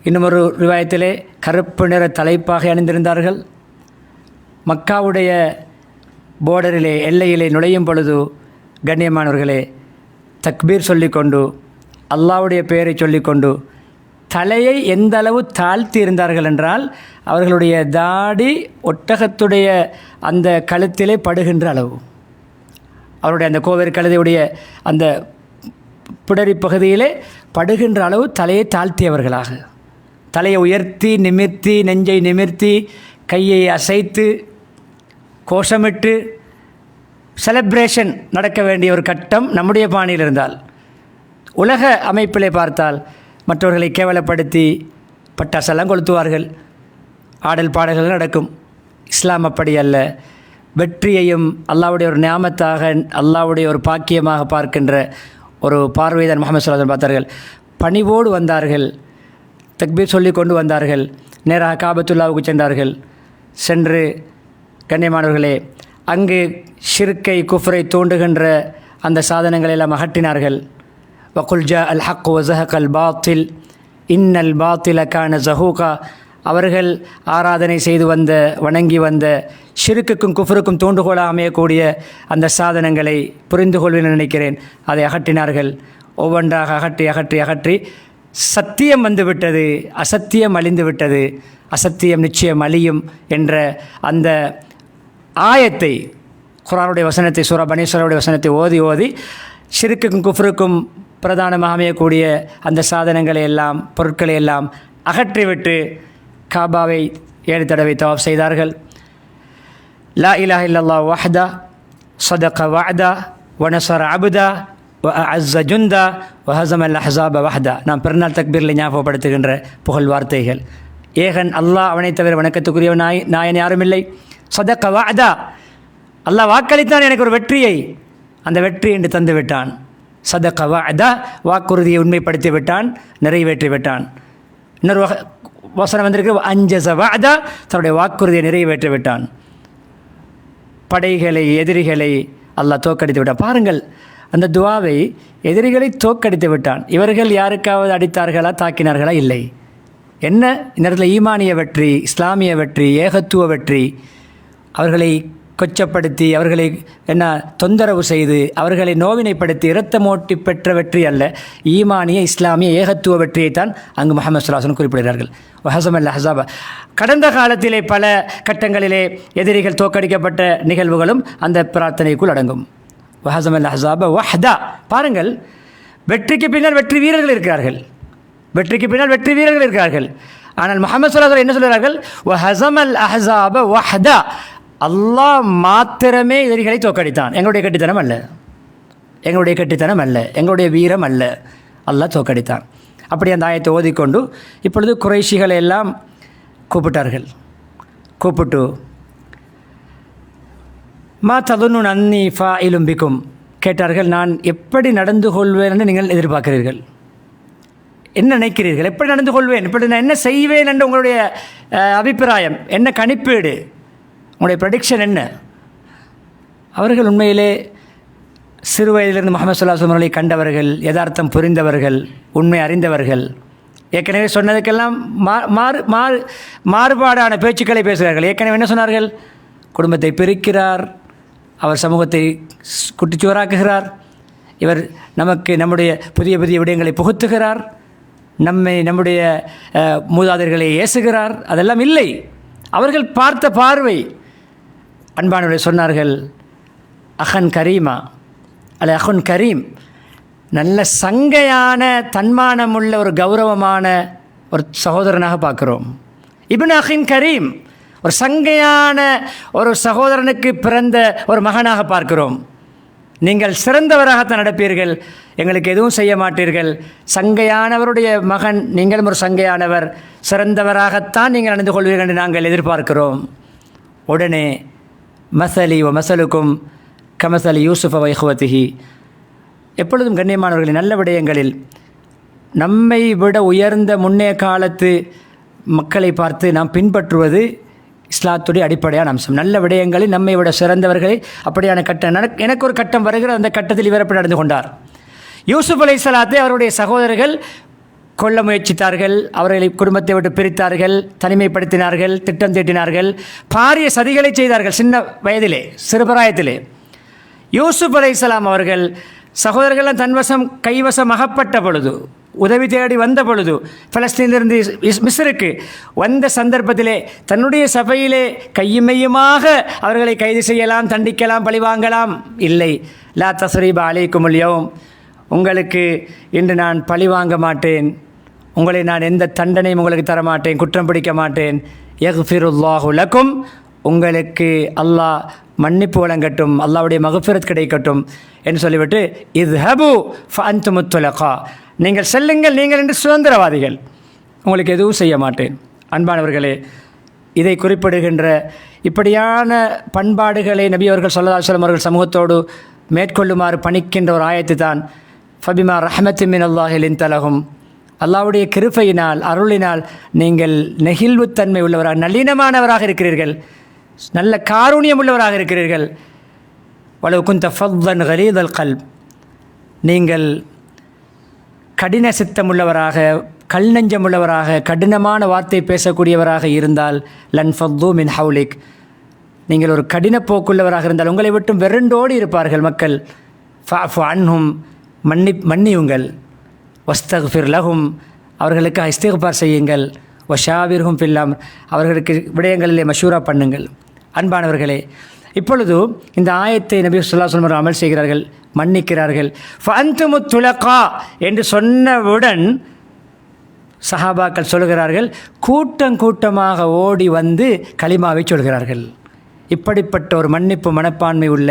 இன்னும் ஒரு ரிவாயத்திலே கருப்பு நிற தலைப்பாகை அணிந்திருந்தார்கள். மக்காவுடைய போர்டரிலே, எல்லையிலே நுழையும் பொழுது கண்ணியமானவர்களே, தக்பீர் சொல்லிக்கொண்டு, அல்லாஹ்வுடைய பெயரை சொல்லிக்கொண்டு, தலையை எந்த அளவு தாழ்த்தி இருந்தார்கள் என்றால் அவர்களுடைய தாடி ஒட்டகத்துடைய அந்த கழுத்திலே படுகின்ற அளவு, அவருடைய அந்த கோவேறு கழுதையுடைய அந்த பிடரி பகுதியிலே படுகின்ற அளவு தலையை தாழ்த்தியவர்களாக, தலையை உயர்த்தி நிமிர்த்தி, நெஞ்சை நிமிர்த்தி, கையை அசைத்து, கோஷமிட்டு செலிப்ரேஷன் நடக்க வேண்டிய ஒரு கட்டம் நம்முடைய பாணியில் இருந்தால், உலக அமைப்பிலே பார்த்தால் மற்றவர்களை கேவலப்படுத்தி பட்டாசெல்லாம் கொளுத்துவார்கள், ஆடல் பாடல்கள் நடக்கும். இஸ்லாம் அப்படி அல்ல. வெற்றியையும் அல்லாஹ்வுடைய ஒரு நியாமத்தாக, அல்லாஹ்வுடைய ஒரு பாக்கியமாக பார்க்கின்ற ஒரு பார்வைதான் முஹம்மது ஸல்லல்லாஹு அலைஹி வஸல்லம் பார்த்தார்கள். பணிவோடு வந்தார்கள், தக்பீர் சொல்லி கொண்டு வந்தார்கள், நேராக காபத்துல்லாவுக்கு சென்றார்கள். சென்று கண்ணியமானவர்களே, அங்கு ஷிர்கை குஃப்ரை தூண்டுகின்ற அந்த சாதனங்களை எல்லாம் அகற்றினார்கள். வகுல் ஜா அல் ஹக் வ ஸஹகல் பாத்தில் இன்னல் பாத்தில கான ஸஹூகா. அவர்கள் ஆராதனை செய்து வந்த, வணங்கி வந்த ஷிர்க்குக்கும் குஃப்ருக்கும் தூண்டுகோலாக அமையக்கூடிய அந்த சாதனங்களை புரிந்து கொள்வேன் நினைக்கிறேன். அதை அகற்றினார்கள். ஒவ்வொன்றாக அகற்றி அகற்றி அகற்றி சத்தியம் வந்துவிட்டது, அசத்தியம் அழிந்து விட்டது, அசத்தியம் நிச்சயம் அழியும் என்ற அந்த ஆயத்தை, குர்ஆனுடைய வசனத்தை, சூரா பனி இஸ்ராயீலுடைய வசனத்தை ஓதி ஓதி ஷிர்க்குக்கும் குஃப்ருக்கும் பிரதானமாக அமையக்கூடிய அந்த சாதனங்களை எல்லாம், பொருட்களை எல்லாம் அகற்றிவிட்டு காபாவை 7 தடவை தவாஃப் செய்தார்கள். லா இலாஹ இல்லல்லாஹ் வஹ்தா ஸதக வஅதா வனஸர அப்தா வஅஸ்ஸ ஜுந்தா வஹஸமல் அஹ்ஸாப வஹ்தா. நாம் பெருநாள் தக்பீரில் ஞாபகப்படுத்துகின்ற புகழ் வார்த்தைகள். ஏகன் அல்லாஹ், அவனை தவிர வணக்கத்துக்குரிய நாயன் யாரும் இல்லை. ஸதக வஅதா, அல்லாஹ் வாக்களித்தான் எனக்கு ஒரு வெற்றியை, அந்த வெற்றி என்று தந்து விட்டான். ஸதக வஅதா, வாக்குறுதியை உண்மைப்படுத்தி விட்டான், நிறைவேற்றி விட்டான். இன்னொரு வசனம் வந்திருக்கு, அஞ்சஸ வஅதா, தன்னுடைய வாக்குறுதியை நிறைவேற்றி விட்டான். படைகளை எதிரிகளை அல்லாஹ் தோற்கடித்து விட்டான். பாருங்கள், அந்த துவாவை எதிரிகளை தோற்கடித்து விட்டான். இவர்கள் யாருக்காவது அடித்தார்களா, தாக்கினார்களா? இல்லை. என்ன இந்த இடத்துல ஈமானிய வெற்றி, இஸ்லாமிய வெற்றி, ஏகத்துவ வெற்றி. அவர்களை கொச்சப்படுத்தி, அவர்களை என்ன தொந்தரவு செய்து, அவர்களை நோவினைப்படுத்தி இரத்தமோட்டி பெற்ற வெற்றி அல்ல, ஈமானிய இஸ்லாமிய ஏகத்துவ வெற்றியைத்தான் அங்கு முஹம்மது ஸல்லல்லாஹு அலைஹி வஸல்லம் குறிப்பிடுகிறார்கள். வஹஸமல் அஹ்ஸாப, கடந்த காலத்திலே பல கட்டங்களிலே எதிரிகள் தோற்கடிக்கப்பட்ட நிகழ்வுகளும் அந்த பிரார்த்தனைக்குள் அடங்கும். வஹஸமல் அஹ்ஸாப வஹ்தா. பாருங்கள், வெற்றிக்கு பின்னால் வெற்றி வீரர்கள் இருக்கிறார்கள், வெற்றிக்கு பின்னால் வெற்றி வீரர்கள் இருக்கிறார்கள். ஆனால் முஹம்மது ஸல்லல்லாஹு அலைஹி வஸல்லம் என்ன சொல்கிறார்கள்? வஹஸமல் அஹ்ஸாப வஹ்தா, அல்லாஹ் மாத்திரமே எதிரிகளை தோற்கடித்தான். எங்களுடைய கட்டித்தனம் அல்ல, எங்களுடைய கட்டித்தனம் அல்ல, எங்களுடைய வீரம் அல்ல, அல்லாஹ் தோற்கடித்தான். அப்படி அந்த ஆயத்தை ஓதிக்கொண்டு இப்பொழுது குறைஷிகளை எல்லாம் கூப்பிட்டார்கள். கூப்பிட்டு மா ததுன்னு நன்னி ஃபாயிலும் பிக்கும் கேட்டார்கள். நான் எப்படி நடந்து கொள்வேன் என்று நீங்கள் எதிர்பார்க்கிறீர்கள்? என்ன நினைக்கிறீர்கள்? எப்படி நடந்து கொள்வேன், இப்படி நான் என்ன செய்வேன் என்று உங்களுடைய அபிப்பிராயம் என்ன, கணிப்பீடு, உங்களுடைய ப்ரெடிக்ஷன் என்ன? அவர்கள் உண்மையிலே சிறு வயதிலிருந்து முஹம்மது ஸல்லல்லாஹு அலைஹி வஸல்லம் அவர்களை கண்டவர்கள், யதார்த்தம் புரிந்தவர்கள், உண்மை அறிந்தவர்கள். ஏற்கனவே சொன்னதுக்கெல்லாம் மாறுபாடான பேச்சுக்களை பேசுகிறார்கள். ஏற்கனவே என்ன சொன்னார்கள்? குடும்பத்தை பிரிக்கிறார், அவர் சமூகத்தை குட்டிச்சுவராக்குகிறார், இவர் நமக்கு நம்முடைய புதிய புதிய விடயங்களை புகுத்துகிறார், நம்முடைய மூதாதையர்களை ஏசுகிறார். அதெல்லாம் இல்லை. அவர்கள் பார்த்த பார்வை. அன்பானவர்கள் சொன்னார்கள், அஹன் கரீமா அல்ல அஹுன் கரீம், நல்ல சங்கையான தன்மானமுள்ள ஒரு கௌரவமான ஒரு சகோதரனாக பார்க்குறோம். இப்னு அஹின் கரீம், ஒரு சங்கையான ஒரு சகோதரனுக்கு பிறந்த ஒரு மகனாக பார்க்கிறோம். நீங்கள் சிறந்தவராகத்தான் நடப்பீர்கள், எங்களுக்கு எதுவும் செய்ய மாட்டீர்கள். சங்கையானவருடைய மகன், நீங்களும் ஒரு சங்கையானவர், சிறந்தவராகத்தான் நீங்கள் நடந்து கொள்வீர்கள் என்று நாங்கள் எதிர்பார்க்கிறோம். உடனே மசலி வ மசலுக்கும் கமசலி யூசுஃப வ இஹ்வதிஹி, எப்பொழுதும் கண்ணியமானவர்களின் நல்ல விடயங்களில் நம்மை விட உயர்ந்த முன்னைய காலத்து மக்களை பார்த்து நாம் பின்பற்றுவது இஸ்லாத்துடைய அடிப்படையான அம்சம். நல்ல விடயங்களில் நம்மை விட சிறந்தவர்களை அப்படியான கட்டம் எனக்கு ஒரு கட்டம் வருகிற அந்த கட்டத்தில் இவர் எப்படி நடந்து கொண்டார்? யூசுப் அலைஹிஸ்ஸலாத்தை அவருடைய சகோதரர்கள் கொல்ல முயற்சித்தார்கள், அவர்களை குடும்பத்தை விட்டு பிரித்தார்கள், தனிமைப்படுத்தினார்கள், திட்டம் தீட்டினார்கள், பாரிய சதிகளை செய்தார்கள். சின்ன வயதிலே, சிறுபிராயத்திலே யூசுப் அலைஹிஸ்ஸலாம் அவர்கள் சகோதரர்கள்லாம் தன்வசம் கைவசம் அகப்பட்ட பொழுது, உதவி தேடி வந்த பொழுது, பலஸ்தீனிலிருந்து மிஸ்ருக்கு வந்த சந்தர்ப்பத்திலே தன்னுடைய சபையிலே கையுமையுமாக அவர்களை கைது செய்யலாம், தண்டிக்கலாம், பழிவாங்கலாம். இல்லை, லா தஸ்ரீப அலைக்குமுல் யௌம், உங்களுக்கு இன்று நான் பழி வாங்க மாட்டேன், உங்களை நான் எந்த தண்டனையும் உங்களுக்கு தரமாட்டேன், குற்றம் பிடிக்க மாட்டேன். யக்ஃபிருல்லாஹு லக்கும், உங்களுக்கு அல்லாஹ் மன்னிப்பு வழங்கட்டும், அல்லாஹ்வுடைய மக்ஃபிரத் கிடைக்கட்டும் என்று சொல்லிவிட்டு, இத்ஹபு ஃபஅன்துமுத் துலகா, நீங்கள் செல்லுங்கள், நீங்கள் என்று சுதந்திரவாதிகள், உங்களுக்கு எதுவும் செய்ய மாட்டேன். அன்பானவர்களே, இதை குறிப்பிடுகின்ற இப்படியான பண்பாடுகளை நபி அவர்கள் ஸல்லல்லாஹு அலைஹி வஸல்லம் அவர்கள் சமூகத்தோடு மேற்கொள்ளுமாறு பணிக்கின்ற ஒரு ஆயத்து தான் ஃபபிமா ரஹ்மத்தின் மினல்லாஹி லின்த லஹும், அல்லாஹ்வுடைய கிருபையினால், அருளினால் நீங்கள் நெகிழ்வுத்தன்மை உள்ளவராக, நல்லினமானவராக இருக்கிறீர்கள், நல்ல காருண்யம் உள்ளவராக இருக்கிறீர்கள். வலவ் குன்த ஃபல்லன் கலீதல் கல்ப், நீங்கள் கடின சித்தமுள்ளவராக, கல் நெஞ்சமுள்ளவராக, கடினமான வார்த்தை பேசக்கூடியவராக இருந்தால், லன் ஃபத்து மின் ஹவுலிக், நீங்கள் ஒரு கடின போக்குள்ளவராக இருந்தால் உங்களை விட்டும் வெறுண்டோடி இருப்பார்கள் மக்கள். ஃபஅஃபு அன்ஹும், மன்னியுங்கள். வஸ்தக்ஃபிர் லஹும், அவர்களுக்கு இஸ்திக்பார் செய்யுங்கள். வஷாவிர்ஹும் ஃபில் அம்ர், அவர்களுக்கு விடயங்களிலே மஷூரா பண்ணுங்கள். அன்பானவர்களே, இப்பொழுது இந்த ஆயத்தை நபி ஸல்லல்லாஹு அலைஹி வஸல்லம் அமல் செய்கிறார்கள், மன்னிக்கிறார்கள். ஃபஅன்துமுத் துலகா என்று சொன்னவுடன் சஹாபாக்கள் சொல்கிறார்கள், கூட்டம் கூட்டமாக ஓடி வந்து கலிமாவை சொல்கிறார்கள். இப்படிப்பட்ட ஒரு மன்னிப்பு மனப்பான்மை உள்ள,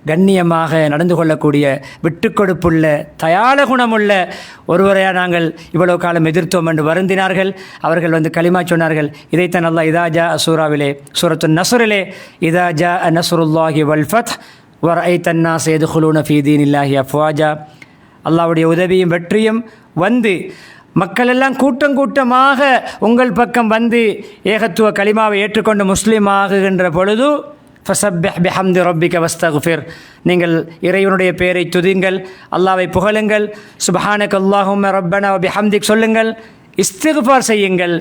கண்ணியமாக நடந்து கொள்ளக்கூடிய, விட்டுக்கொடுப்புள்ள, தயாள குணமுள்ள ஒருவரையா நாங்கள் இவ்வளவு காலம் எதிர்த்தோம் என்று வருந்தினார்கள். அவர்கள் வந்து கலிமா சொன்னார்கள். இதைத்தான் அல்லாஹ் இதா ஜா சூராவிலே, சூரத்து நஸ்ரிலே, இதா ஜா நஸ்ருல்லாஹி வல் ஃபத் வரஐத்தன் நாஸ யதுகுலூன ஃபீ தீனில்லாஹி அஃப்வாஜா, அல்லாஹ்வுடைய உதவியும் வெற்றியும் வந்து மக்கள் எல்லாம் கூட்டம் கூட்டமாக உங்கள் பக்கம் வந்து ஏகத்துவ கலிமாவை ஏற்றுக்கொண்டு முஸ்லீம் ஆகுகின்ற பொழுது ஃபஸப்பிஹ் பிஹம்தி ரப்பிக வஸ்தக்ஃபிர், நீங்கள் இறைவனுடைய பெயரை துதிங்கள், அல்லாஹ்வை புகழுங்கள், சுப்ஹானக அல்லாஹும்ம ரப்பனா வ பிஹம்திக் சொல்லுங்கள், இஸ்திக்ஃபார் செய்யுங்கள்,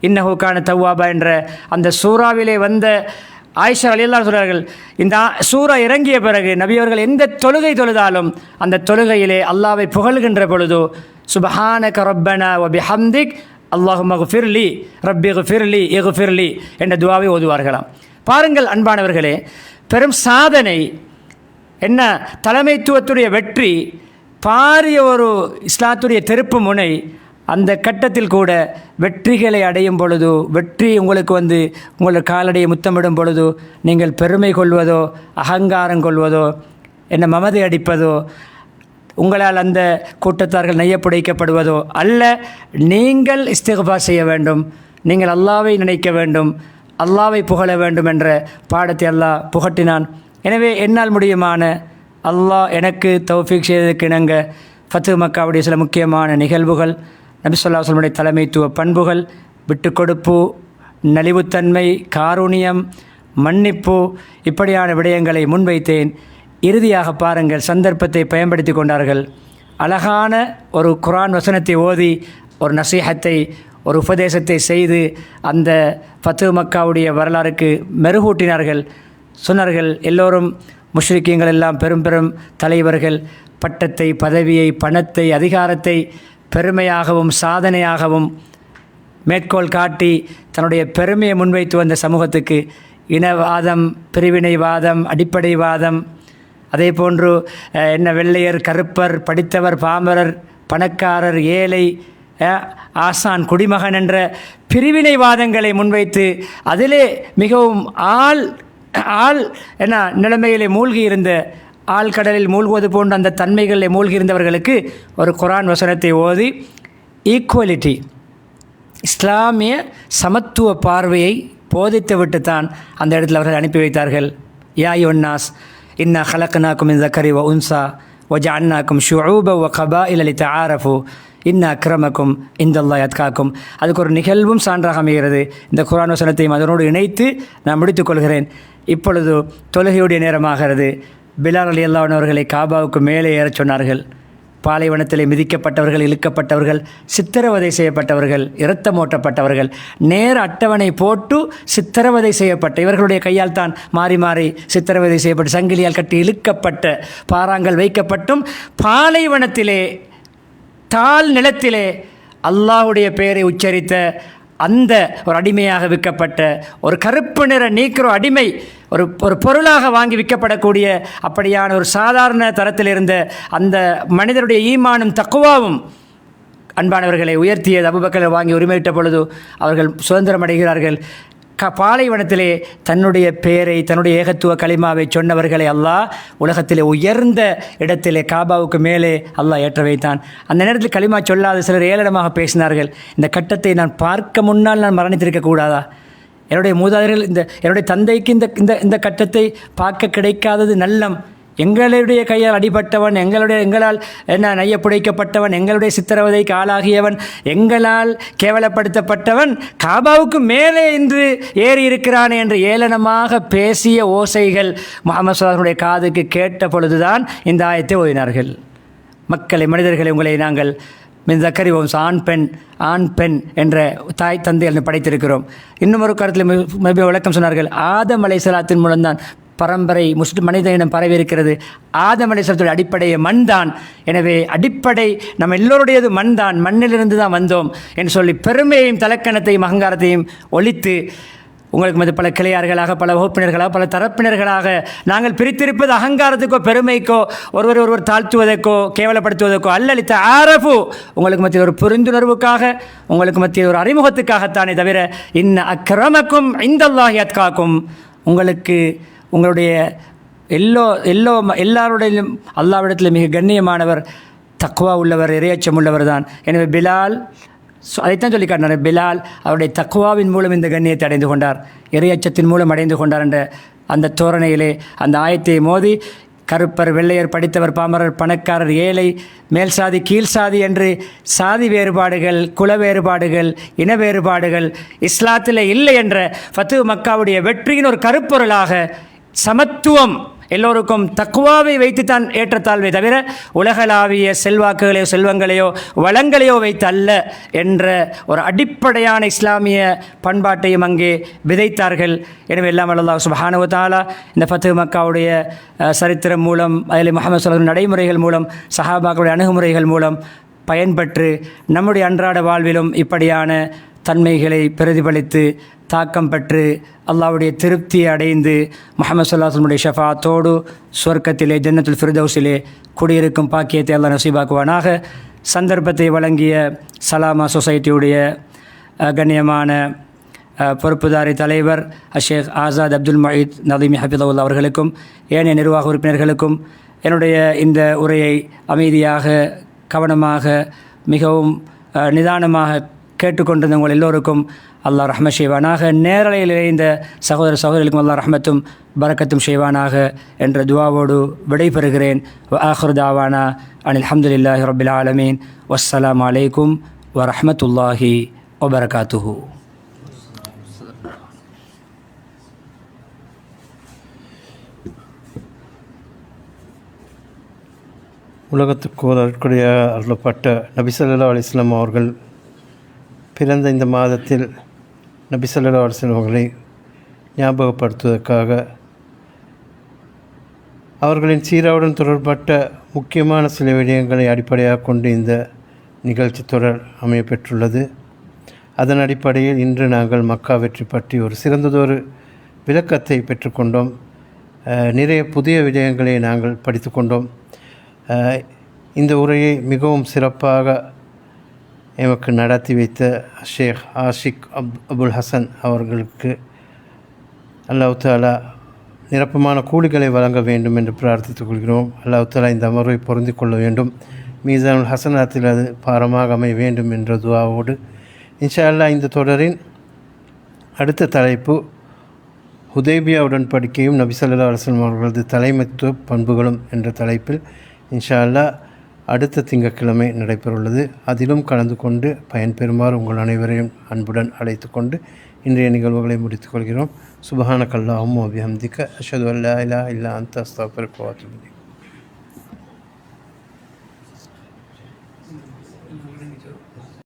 இன்னஹு கான தவ்வாபா என்ற அந்த சூறாவிலே வந்த ஆயிஷா ரலியல்லாஹு சொல்கிறார்கள், இந்த சூரா இறங்கிய பிறகு நபியவர்கள் எந்த தொழுகை தொழுதாலும் அந்த தொழுகையிலே அல்லாஹ்வை புகழ்கின்ற பொழுது சுப்ஹானக ரப்பனா வ பிஹம்திக் அல்லாஹும்ம ஃபிர்லி ரப்பி ஃபிர்லி இஃபிர்லி என்ற துவாவை ஓதுவார்களாம். பாருங்கள் அன்பானவர்களே, பெரும் சாதனை என்ன, தலைமைத்துவத்துடைய வெற்றி, பாரிய ஒரு இஸ்லாத்துடைய திருப்பு முனை. அந்த கட்டத்தில் கூட வெற்றிகளை அடையும் பொழுது, வெற்றி உங்களுக்கு வந்து உங்கள் காலடியை முத்தமிடும் பொழுது நீங்கள் பெருமை கொள்வதோ அகங்காரம் கொள்வதோ என்ன மமதை அடிப்பதோ உங்களால் அந்த கூட்டத்தார்கள் நெய்யப்புடைக்கப்படுவதோ அல்ல. நீங்கள் இஸ்திக்ஃபார் செய்ய வேண்டும், நீங்கள் அல்லாஹ்வை நினைக்க வேண்டும், அல்லாஹ்வை புகழ வேண்டும் என்ற பாடத்தை அல்லாஹ் புகட்டினான். எனவே என்னால் முடியுமான அல்லாஹ் எனக்கு தௌஃபீக் செய்ததற்கு இணங்க ஃபத்ஹ் மக்காவுடைய சில முக்கியமான நிகழ்வுகள், நபி ஸல்லல்லாஹு அலைஹி வஸல்லம் தலைமைத்துவ பண்புகள், விட்டுக்கொடுப்பு, நலிவுத்தன்மை, காருணியம், மன்னிப்பு, இப்படியான விடயங்களை முன்வைத்தேன். இறுதியாக பாருங்கள், சந்தர்ப்பத்தை பயன்படுத்தி கொண்டார்கள். அழகான ஒரு குர்ஆன் வசனத்தை ஓதி ஒரு நசீஹத்தை, ஒரு உபதேசத்தை செய்து அந்த ஃபத்ஹ் மக்காவுடைய வரலாறுக்கு மெருகூட்டினார்கள். சொன்னார்கள், எல்லோரும் முஷ்ரிக்கீங்கள் எல்லாம் பெரும் பெரும் தலைவர்கள் பட்டத்தை, பதவியை, பணத்தை, அதிகாரத்தை பெருமையாகவும் சாதனையாகவும் மேற்கோள் காட்டி தன்னுடைய பெருமையை முன்வைத்து வந்த சமூகத்துக்கு இனவாதம், பிரிவினைவாதம், அடிப்படைவாதம், அதே போன்று என்ன வெள்ளையர், கருப்பர், படித்தவர், பாமரர், பணக்காரர், ஏழை, ஆசான், குடிமகன் என்ற பிரிவினைவாதங்களை முன்வைத்து அதிலே மிகவும் ஆள் என்ன நிலைமையிலே மூழ்கியிருந்த, ஆழ்கடலில் மூழ்குவது போன்ற அந்த தன்மைகளில் மூழ்கியிருந்தவர்களுக்கு ஒரு குர்ஆன் வசனத்தை ஓதி ஈக்குவலிட்டி, இஸ்லாமிய சமத்துவ பார்வையை போதித்து விட்டுத்தான் அந்த இடத்தில் அவர்கள் அனுப்பி வைத்தார்கள். யா அய்யுஹன்னாஸ் இன்னா ஹலக்னாக்கும் மின் ஸக்கரி வ உன்ஸா வ ஜஅல்னாக்கும் ஷுஊபன் வ கபாயில லிதஆரஃபு இன்ன அக்ரமக்கும் இந்தல்லாஹி அத்காக்கும். அதுக்கு ஒரு நிகழ்வும் சான்றாக அமைகிறது. இந்த குர்ஆன் வசனத்தையும் அதனோடு இணைத்து நான் முடித்துக்கொள்கிறேன். இப்பொழுது தொழுகையுடைய நேரமாகிறது. பிலால் ரலியல்லாஹு அன்ஹு அவர்களை காபாவுக்கு மேலே ஏறச் சொன்னார்கள். பாலைவனத்திலே மிதிக்கப்பட்டவர்கள், இழுக்கப்பட்டவர்கள், சித்திரவதை செய்யப்பட்டவர்கள், இரத்தமோட்டப்பட்டவர்கள், நேர அட்டவணை போட்டு சித்திரவதை செய்யப்பட்ட இவர்களுடைய கையால் தான் மாறி மாறி சித்திரவதை செய்யப்பட்டு சங்கிலியால் கட்டி இழுக்கப்பட்ட, பாறாங்கள் வைக்கப்பட்டும் பாலைவனத்திலே தாழ் நிலத்திலே அல்லாஹ்வுடைய பெயரை உச்சரித்த அந்த ஒரு அடிமையாக விற்கப்பட்ட ஒரு கருப்பு நிற நீக்ரோ அடிமை, ஒரு பொருளாக வாங்கி விற்கப்படக்கூடிய அப்படியான ஒரு சாதாரண தரத்தில் இருந்த அந்த மனிதனுடைய ஈமானும் தக்குவாவும் அன்பானவர்களை உயர்த்தியது. அபூபக்கர் வாங்கி உரிமையிட்ட பொழுது அவர்கள் சுதந்திரம் அடைகிறார்கள். பாலைவனத்திலே தன்னுடைய பெயரை, தன்னுடைய ஏகத்துவ கலிமாவை சொன்னவர்களை அல்லாஹ் உலகத்திலே உயர்ந்த இடத்திலே காபாவுக்கு மேலே அல்லாஹ் ஏற்ற வைத்தான். அந்த நேரத்தில் கலிமா சொல்லாத சிலர் ஏளனமாக பேசினார்கள். இந்த கட்டத்தை நான் பார்க்க முன்னால் நான் மரணித்திருக்க கூடாதா? என்னுடைய மூதாதையர்கள் என்னுடைய தந்தைக்கு இந்த கட்டத்தை பார்க்க கிடைக்காதது நல்லம். எங்களுடைய கையால் அடிபட்டவன், எங்களால் என்ன நையப்புடைக்கப்பட்டவன், எங்களுடைய சித்திரவதைக்கு ஆளாகியவன், எங்களால் கேவலப்படுத்தப்பட்டவன் காபாவுக்கு மேலே இன்று ஏறி இருக்கிறானே என்று ஏளனமாக பேசிய ஓசைகள் முஹம்மது ஸல்லல்லாஹு அலைஹி வஸல்லம் காதுக்கு கேட்ட பொழுதுதான் இந்த ஆயத்தை ஓதினார்கள். மக்களை, மனிதர்களை, உங்களை நாங்கள் மின் ஸக்கரி வ உன்ஸா, ஆண் பெண் என்ற தாய் தந்தை படைத்திருக்கிறோம். இன்னும் ஒரு கருத்தில் விளக்கம் சொன்னார்கள். ஆதம் அலைஹிஸ்ஸலாத்தின் மூலம்தான் பரம்பரை மனித இனம் பரவி இருக்கிறது. ஆதம் அலைஹிஸ்ஸலாத்துடைய அடிப்படையை மண் தான். எனவே அடிப்படை நம்ம எல்லோருடையது மண் தான், மண்ணிலிருந்து தான் வந்தோம் என்று சொல்லி பெருமையையும் தலக்கணத்தையும் அகங்காரத்தையும் ஒழித்து உங்களுக்கு பல கிளையார்களாக, பல வகுப்பினர்களாக, பல தரப்பினர்களாக நாங்கள் பிரித்திருப்பது அகங்காரத்துக்கோ பெருமைக்கோ, ஒருவர் தாழ்த்துவதற்கோ கேவலப்படுத்துவதற்கோ அல்ல. ஆரஃபு, உங்களுக்கு மத்தியில் ஒரு புரிந்துணர்வுக்காக, உங்களுக்கு மத்தியில் ஒரு அறிமுகத்துக்காகத்தானே தவிர இன்ன அக்ரமக்கும் இந்தல்லாஹி அத்காக்கும், உங்களுக்கு உங்களுடைய எல்லாருடைய அல்லாஹ்விடத்தில் மிக கண்ணியமானவர், தக்வா உள்ளவர், இறையச்சம் உள்ளவர் தான். எனவே பிலால் அதைத்தான் சொல்லி காட்டினார். பிலால் அவருடைய தக்வாவின் மூலம் இந்த கண்ணியத்தை அடைந்து கொண்டார், இறையச்சத்தின் மூலம் அடைந்து கொண்டார் என்ற அந்த தோரணையிலே அந்த ஆயத்தை மோதி கருப்பர் வெள்ளையர், படித்தவர் பாமரர், பணக்காரர் ஏழை, மேல் சாதி கீழ் சாதி என்று சாதி வேறுபாடுகள், குல வேறுபாடுகள், இன வேறுபாடுகள் இஸ்லாத்தில் இல்லை என்ற ஃபத்ஹு மக்காவுடைய வெற்றியின் ஒரு கருப்பொருளாக சமத்துவம், எல்லோருக்கும் தக்குவாவை வைத்துத்தான் ஏற்றத்தாழ்வை தவிர உலகளாவிய செல்வாக்குகளையோ செல்வங்களையோ வளங்களையோ வைத்து அல்ல என்ற ஒரு அடிப்படையான இஸ்லாமிய பண்பாட்டையும் அங்கே விதைத்தார்கள். எனவே எல்லாம் அல்லாஹ் சுப்ஹானஹு வ தஆலா இந்த ஃபத்ஹு மக்காவுடைய சரித்திரம் மூலம், அதில் முஹம்மது ஸல்லல்லாஹு அலைஹி வஸல்லம் நடைமுறைகள் மூலம், சஹாபாக்களுடைய அணுகுமுறைகள் மூலம் பயன்பெற்று நம்முடைய அன்றாட வாழ்விலும் இப்படியான தன்மைகளை பிரதிபலித்து தாக்கம் பெற்று அல்லாஹ்வுடைய திருப்தியை அடைந்து முஹம்மது ஸல்லல்லாஹு அலைஹி வஸல்லம் ஷஃபாஅத்தோடு சொர்க்கத்திலே ஜன்னத்துல் ஃபிர்தௌஸிலே குடியிருக்கும் பாக்கியத்தை அல்லாஹ் நசீபாக்குவானாக. சந்தர்ப்பத்தை வழங்கிய சலாமா சொசைட்டியுடைய கண்ணியமான பொறுப்புதாரி தலைவர் ஷேக் ஆசாத் அப்துல் மயீத் நதீமி ஹஃபிதஹுல்லாஹ் அவர்களுக்கும் ஏனைய நிர்வாக உறுப்பினர்களுக்கும் என்னுடைய இந்த உரையை அமைதியாக, கவனமாக, மிகவும் நிதானமாக கேட்டுக்கொண்டிருந்த உங்கள் எல்லோருக்கும் அல்லாஹ் ரஹ்மத் செய்வானாக. நேரலையில் இணைந்த சகோதர சகோதரிகளுக்கும் அல்லாஹ் ரஹ்மத்தும் பரக்கத்தும் செய்வானாக என்ற துவாவோடு விடைபெறுகிறேன். ஆஹிரு தாவானா அனில் ஹம்துலில்லாஹி ரப்பில் ஆலமீன். வஸ்ஸலாமு அலைக்கும் வரஹ்மத்துல்லாஹி வபரகாத்துஹு. உலகத்துக்கு ஒரு அருட்கொடையாக அருளப்பட்ட நபி ஸல்லல்லாஹு அலைஹி வஸல்லம் அவர்கள் பிறந்த இந்த மாதத்தில் நபி ஸல்லல்லாஹு அலைஹி வஸல்லம் அவர்களை ஞாபகப்படுத்துவதற்காக அவர்களின் சீராவுடன் தொடர்பட்ட முக்கியமான சில விடயங்களை அடிப்படையாக கொண்டு இந்த நிகழ்ச்சி தொடர் அமையப்பெற்றுள்ளது. அதன் அடிப்படையில் இன்று நாங்கள் மக்கா வெற்றி பற்றி ஒரு சிறந்ததொரு விளக்கத்தை பெற்றுக்கொண்டோம். நிறைய புதிய விடயங்களை நாங்கள் படித்து கொண்டோம். இந்த உரையை மிகவும் சிறப்பாக எமக்கு நடத்தி வைத்த ஷேக் ஆஷிக் அபுல் ஹசன் அவர்களுக்கு அல்லாஹ் தஆலா நிரப்பமான கூலிகளை வழங்க வேண்டும் என்று பிரார்த்தித்துக் கொள்கிறோம். அல்லாஹ் தஆலா இந்த அமர்வை பொருந்திக் கொள்ள வேண்டும், மீசானுல் ஹசனாத்தில் அது பாரமாக அமைய வேண்டும் என்ற துஆவோடு இன்ஷா அல்லாஹ் இந்த தொடரின் அடுத்த தலைப்பு ஹுதைபியா உடன்படிக்கையும் நபி ஸல்லல்லாஹு அலைஹி வஸல்லம் அவர்களது தலைமைத்துவ பண்புகளும் என்ற தலைப்பில் இன்ஷா அல்லாஹ் அடுத்த திங்கட்கிழமை நடைபெறவுள்ளது. அதிலும் கலந்து கொண்டு பயன்பெறுமாறு உங்கள் அனைவரையும் அன்புடன் அழைத்து கொண்டு இன்றைய நிகழ்வுகளை முடித்துக் கொள்கிறோம். சுப்ஹானக அல்லாஹும்ம வ பிஹம்திக அஷ்ஹது அல்லா இலாஹா இல்லா அன்த அஸ்தக்ஃபிருக வ அத்தூபு இலைக்.